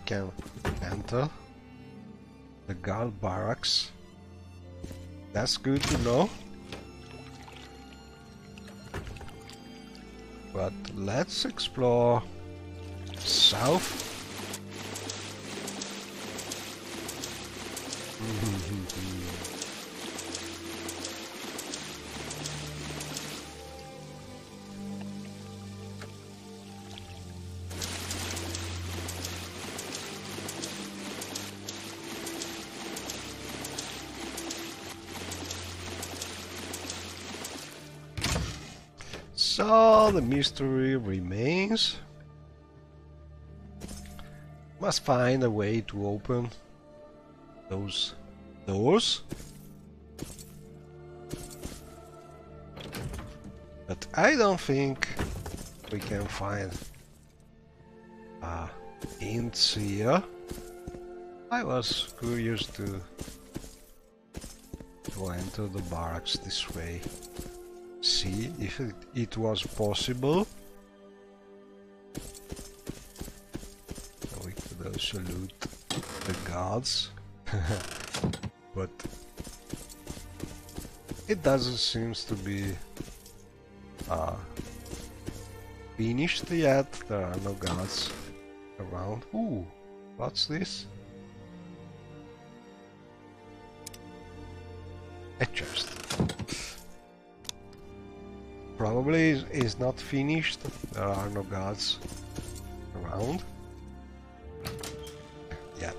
Can enter the guard barracks. That's good to know. But let's explore south. So the mystery remains. Must find a way to open those doors. But I don't think we can find hints here. I was curious to enter the barracks this way. See if it was possible. We could also loot the guards. But it doesn't seem to be finished yet. There are no guards around. Ooh, what's this? A chest. Probably is not finished. There are no guards around. Yep,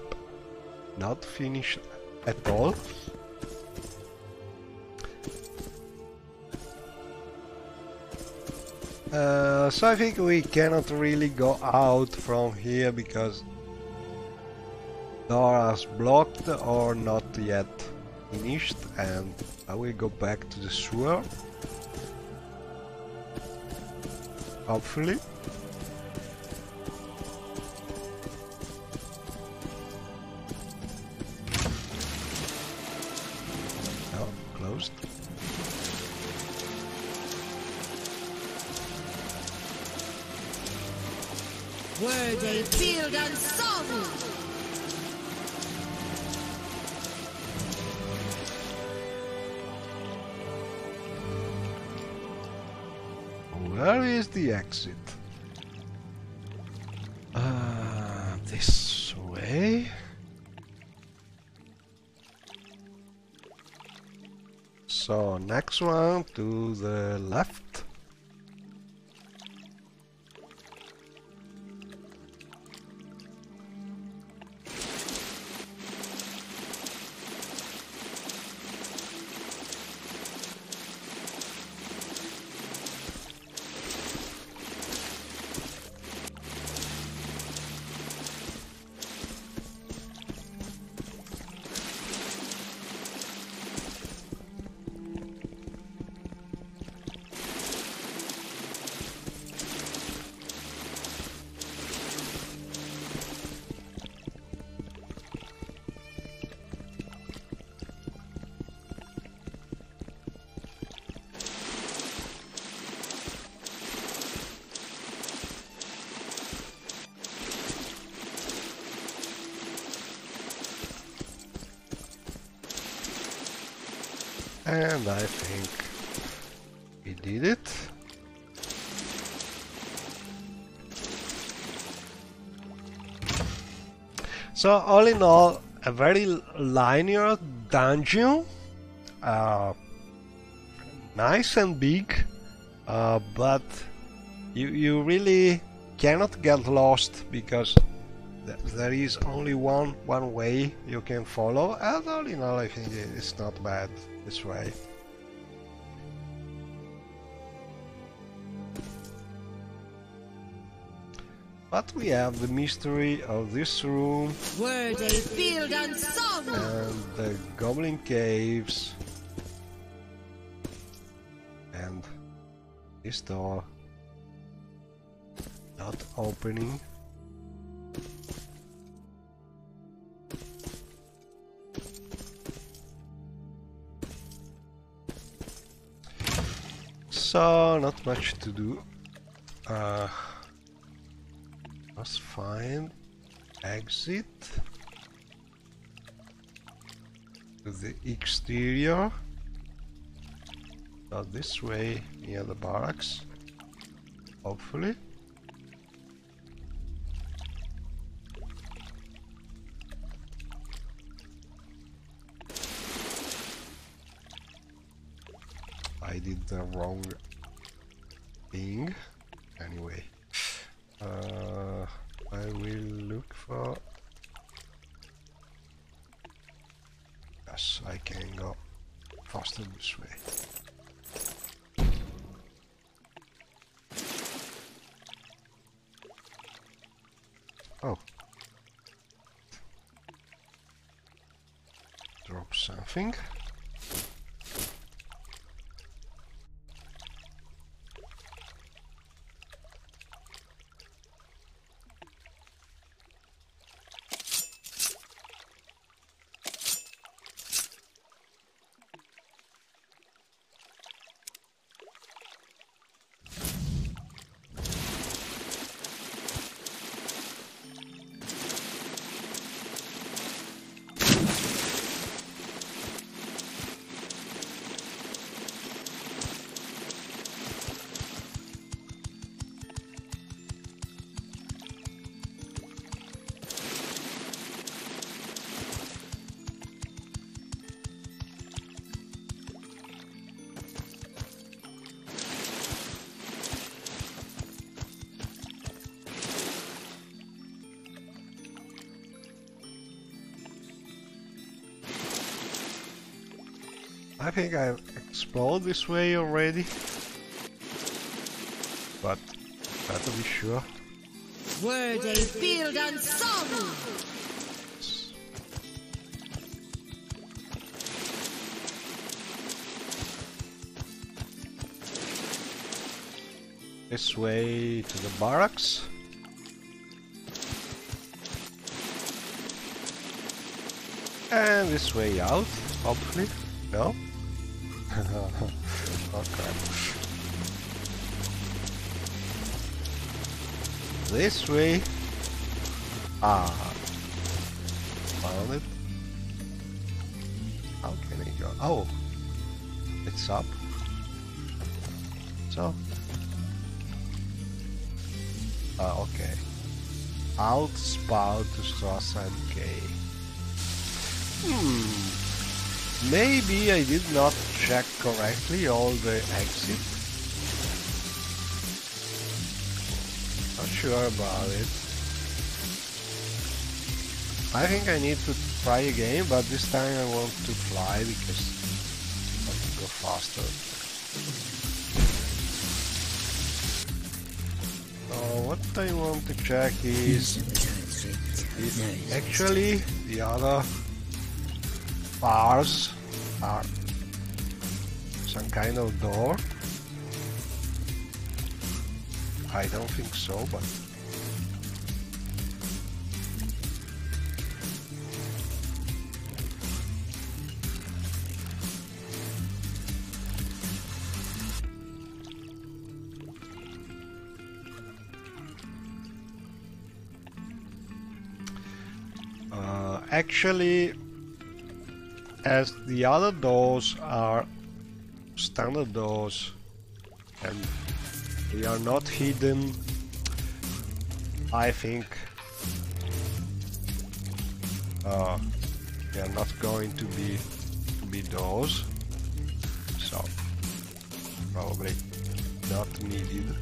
not finished at all. So I think we cannot really go out from here because doors blocked or not yet finished, and I will go back to the sewer. Hopefully. Oh, closed. Were they field and song? Where is the exit? This way. So next one to the left. And I think we did it. So all in all, a very linear dungeon, nice and big, but you really cannot get lost because there is only one way you can follow, and all in all I think it's not bad this way. But we have the mystery of this room Were they field and song? and the goblin caves and this door not opening. So not much to do. Must find exit to the exterior. Not this way, near the barracks. Hopefully. I did the wrong thing. Anyway, I will look for... Yes, I can go faster this way. Oh. Drop something. I think I explored this way already, but better be sure. Word a field and song. This way to the barracks. And this way out, hopefully. No? Okay. This way. Ah. Found it. How can I go? Oh. It's up. So. Okay. Alt spout to Strasse and K. Maybe I did not check correctly all the exits. Not sure about it. I think I need to try again, but this time I want to fly because I want to go faster. What I want to check is actually the other bars are some kind of door. I don't think so, but actually, as the other doors are standard doors and they are not hidden, I think they are not going to be doors, so probably not needed.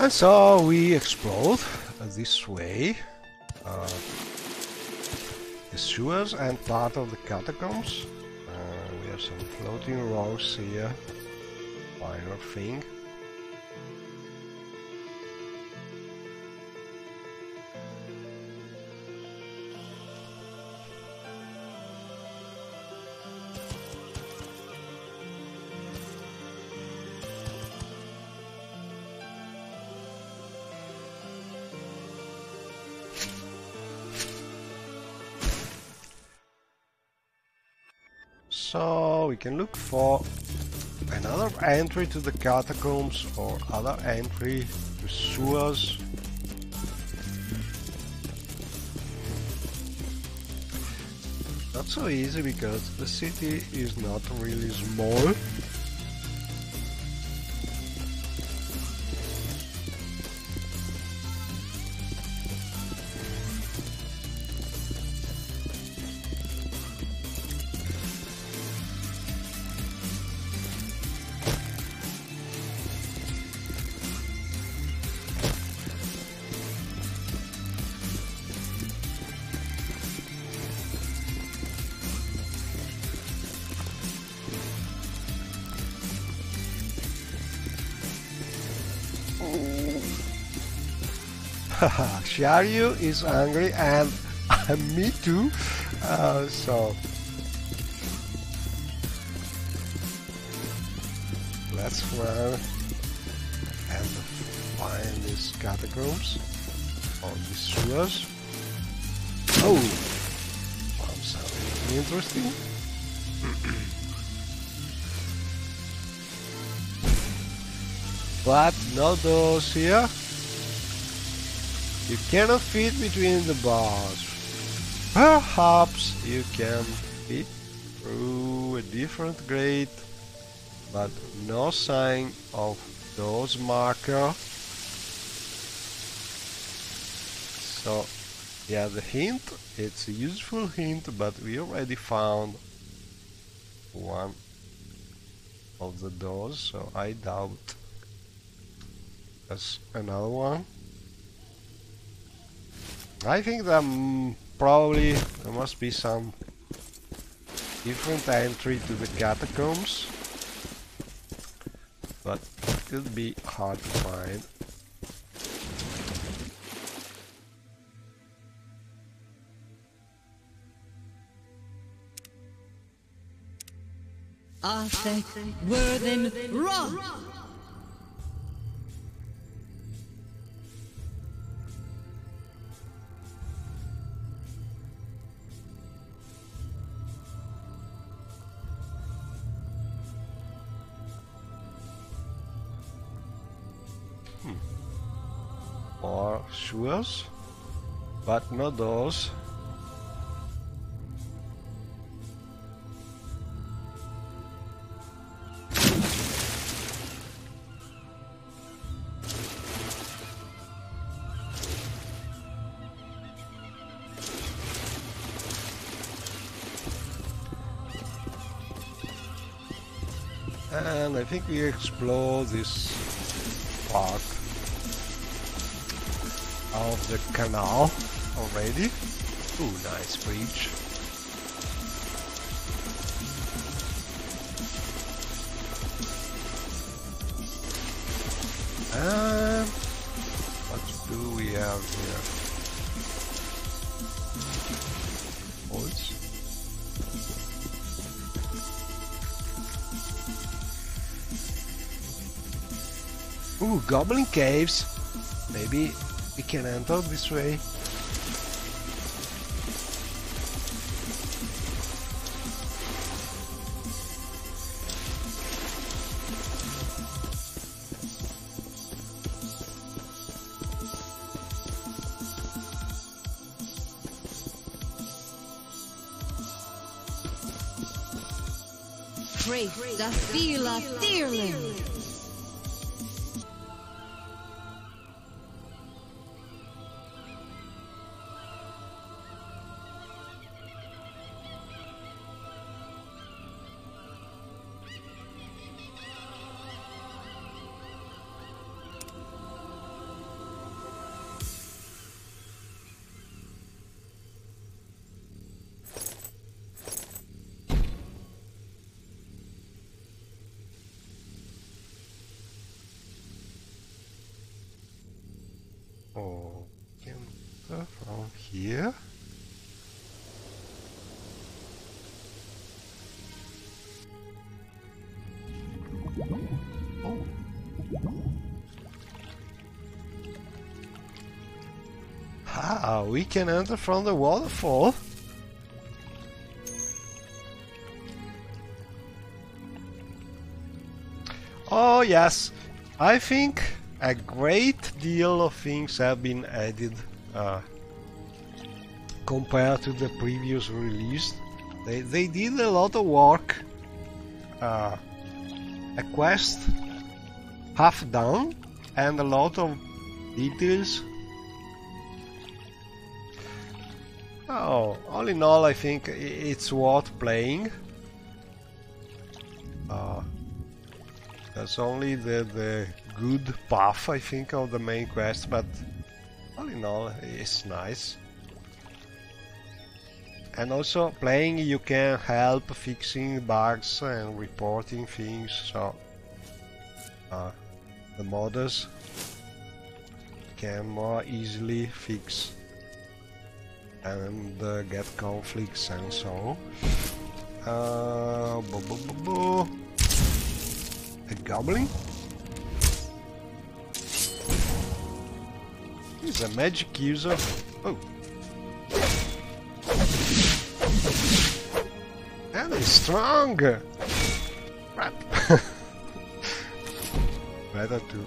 And so we explored this way the sewers and part of the catacombs. We have some floating rocks here, minor thing. So we can look for another entry to the catacombs or other entry to sewers. not so easy because the city is not really small. Sharyu is angry and me too, so let's run and find these catacombs or these sewers. Oh, found something interesting. But no doors here. You cannot fit between the bars. Perhaps you can fit through a different grate, but no sign of those marker. So yeah, the hint, it's a useful hint, but we already found one of the doors, so I doubt there's another one. I think that probably there must be some different entry to the catacombs, but it could be hard to find. Arthur Worthen Rock. More sewers, but no doors. And I think we explore this part of the canal already. Ooh, nice bridge. And what do we have here? Bolts. Ooh, goblin caves. Maybe we can enter this way. Trace the Fila Fearling. Oh, can enter from here. Oh. Ah, we can enter from the waterfall. Oh yes, I think a great deal of things have been added compared to the previous release. They did a lot of work. A quest half done and a lot of details. Oh, all in all, I think it's worth playing. That's only the good path, I think, of the main quest, but all in all, it's nice. And also, playing you can help fixing bugs and reporting things, so the modders can more easily fix and get conflicts and so on. A goblin? He's a magic user. Oh. And he's strong! Crap. Better to...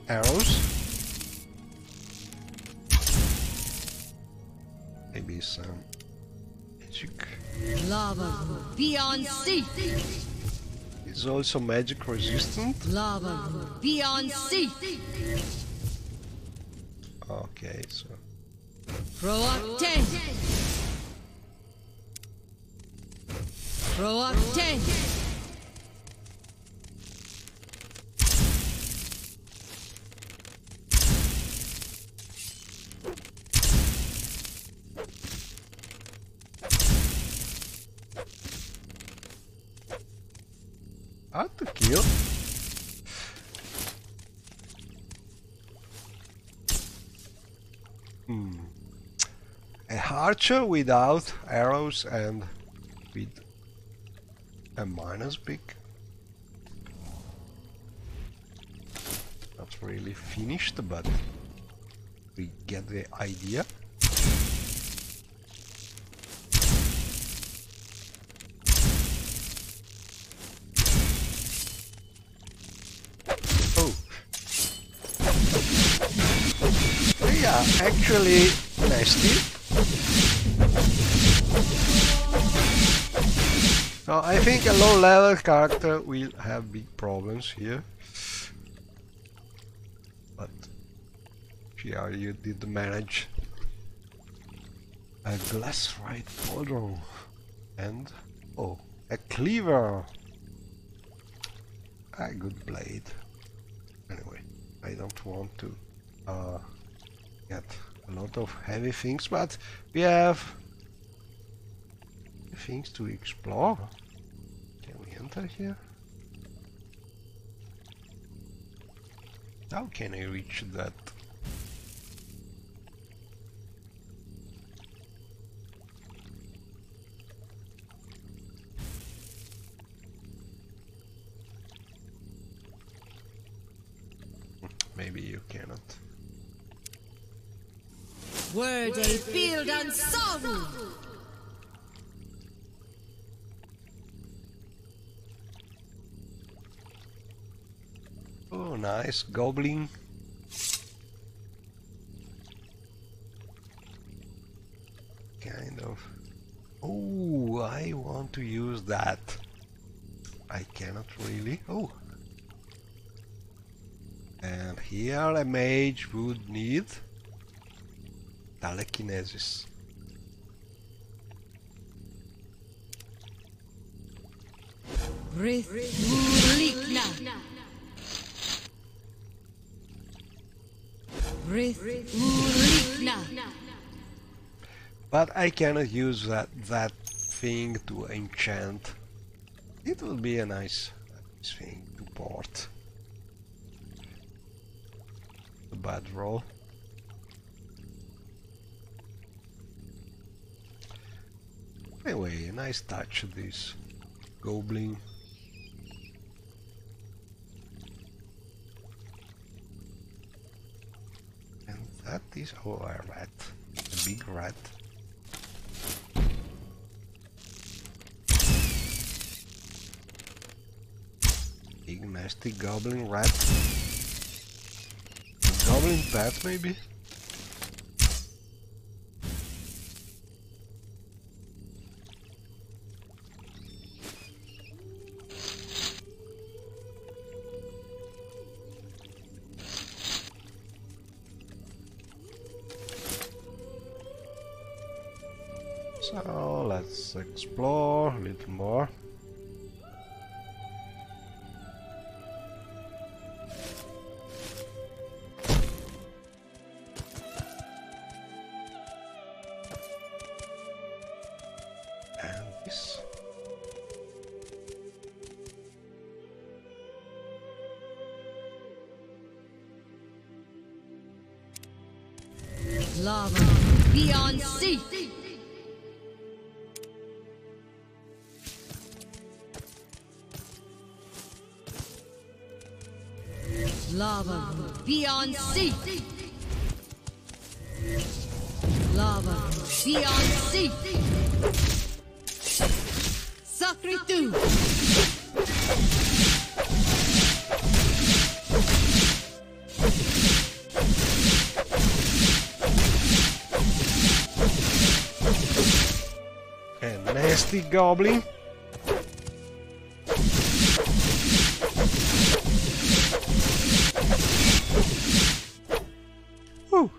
Arrows? Maybe some magic. Lava beyond sea. It's also magic resistant. Lava beyond sea. Okay, so Proacte. Proacte. hard to kill. A archer without arrows and with a miner's pick. Not really finished, but we get the idea. Oh, they are actually nasty. So I think a low level character will have big problems here. But here you did manage. A glass right photo and oh, a cleaver. A good blade. Anyway, I don't want to get a lot of heavy things, but we have things to explore. Can we enter here? How can I reach that? Maybe you cannot. Word a field and song. Oh, nice goblin. Kind of. Oh, I want to use that. I cannot really. Oh. And here a mage would need telekinesis. Rithmulikna. Rithmulikna. But I cannot use that thing to enchant. It will be a nice thing to port. A bad roll. Anyway, a nice touch this goblin. And that is a rat, a big rat. Big nasty goblin rat. A goblin pet maybe? So let's explore a little more. And this. Lava beyond sea. Lava beyond sea. Lava beyond sea. Sacre tu. A nasty goblin. Whew.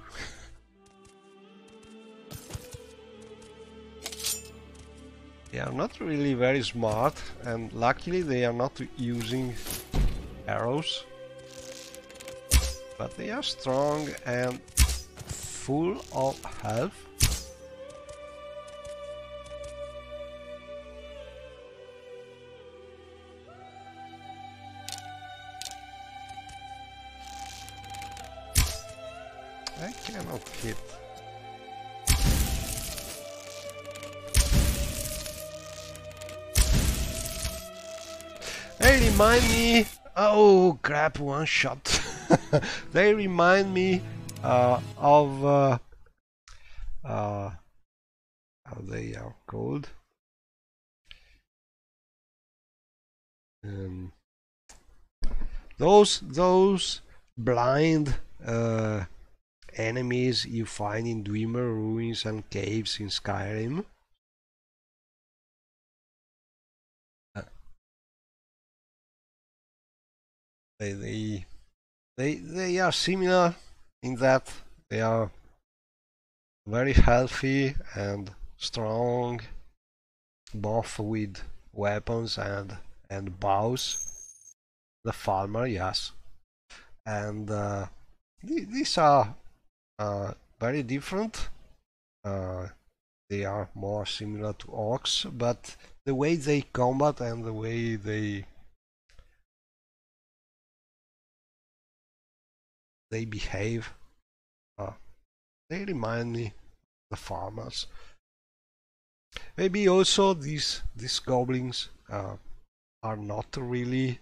They are not really very smart, and luckily they are not using arrows, but they are strong and full of health. I cannot hit. They remind me. Oh crap! One shot. They remind me of how they are called. Those blind enemies you find in Dwemer ruins and caves in Skyrim. They are similar in that they are very healthy and strong, both with weapons and bows. The farmer, yes, and these are very different. They are more similar to orcs, but the way they combat and the way they behave, they remind me of the farmers. Maybe also these goblins are not really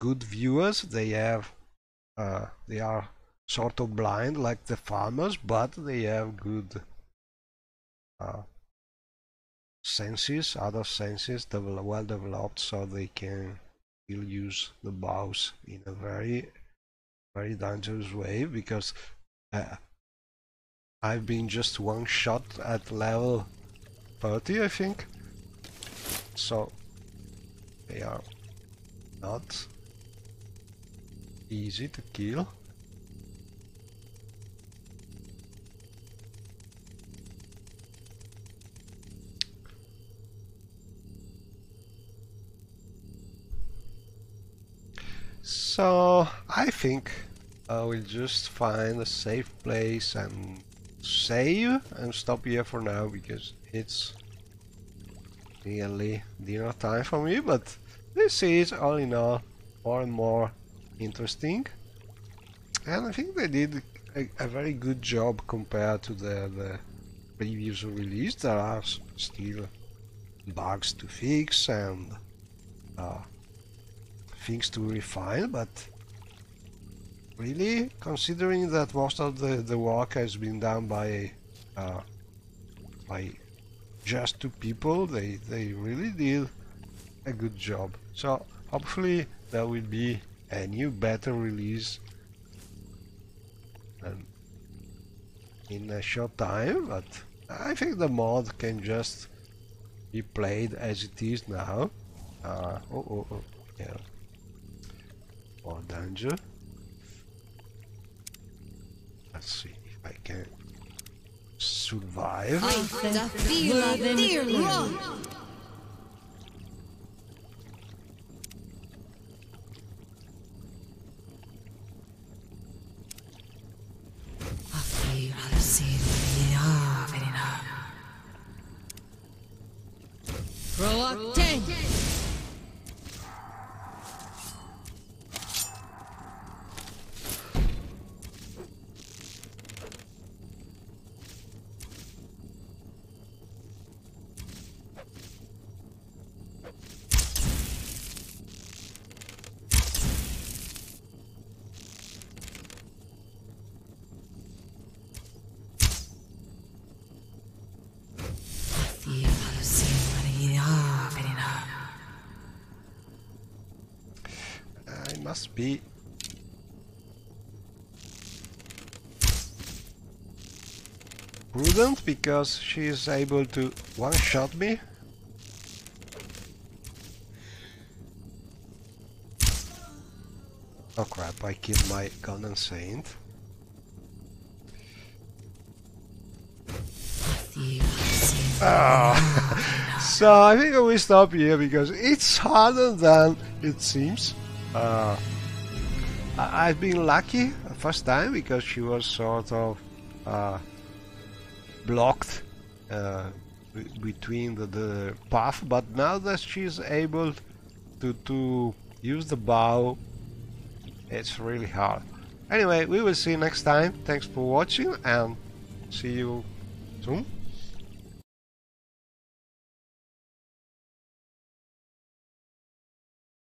good viewers. They are sort of blind like the farmers, but they have good senses, other senses well developed, so they can still use the bows in a very dangerous way, because I've been just one shot at level 30, I think, so they are not easy to kill. So I think I will just find a safe place and save and stop here for now, because it's nearly dinner time for me, but this is all in all more and more interesting, and I think they did a very good job compared to the previous release. There are still bugs to fix and things to refine, but really, considering that most of the work has been done by just 2 people, they really did a good job. So hopefully there will be a new better release in a short time, but I think the mod can just be played as it is now. Yeah, more danger. Let's see if I can survive. The feel of dear run. Proacting. It must be prudent because she is able to one-shot me. Oh crap, I killed my golden saint. So I think I will stop here because it's harder than it seems. I've been lucky the first time because she was sort of blocked between the path, but now that she's able to use the bow, it's really hard. Anyway, we will see you next time. Thanks for watching and see you soon.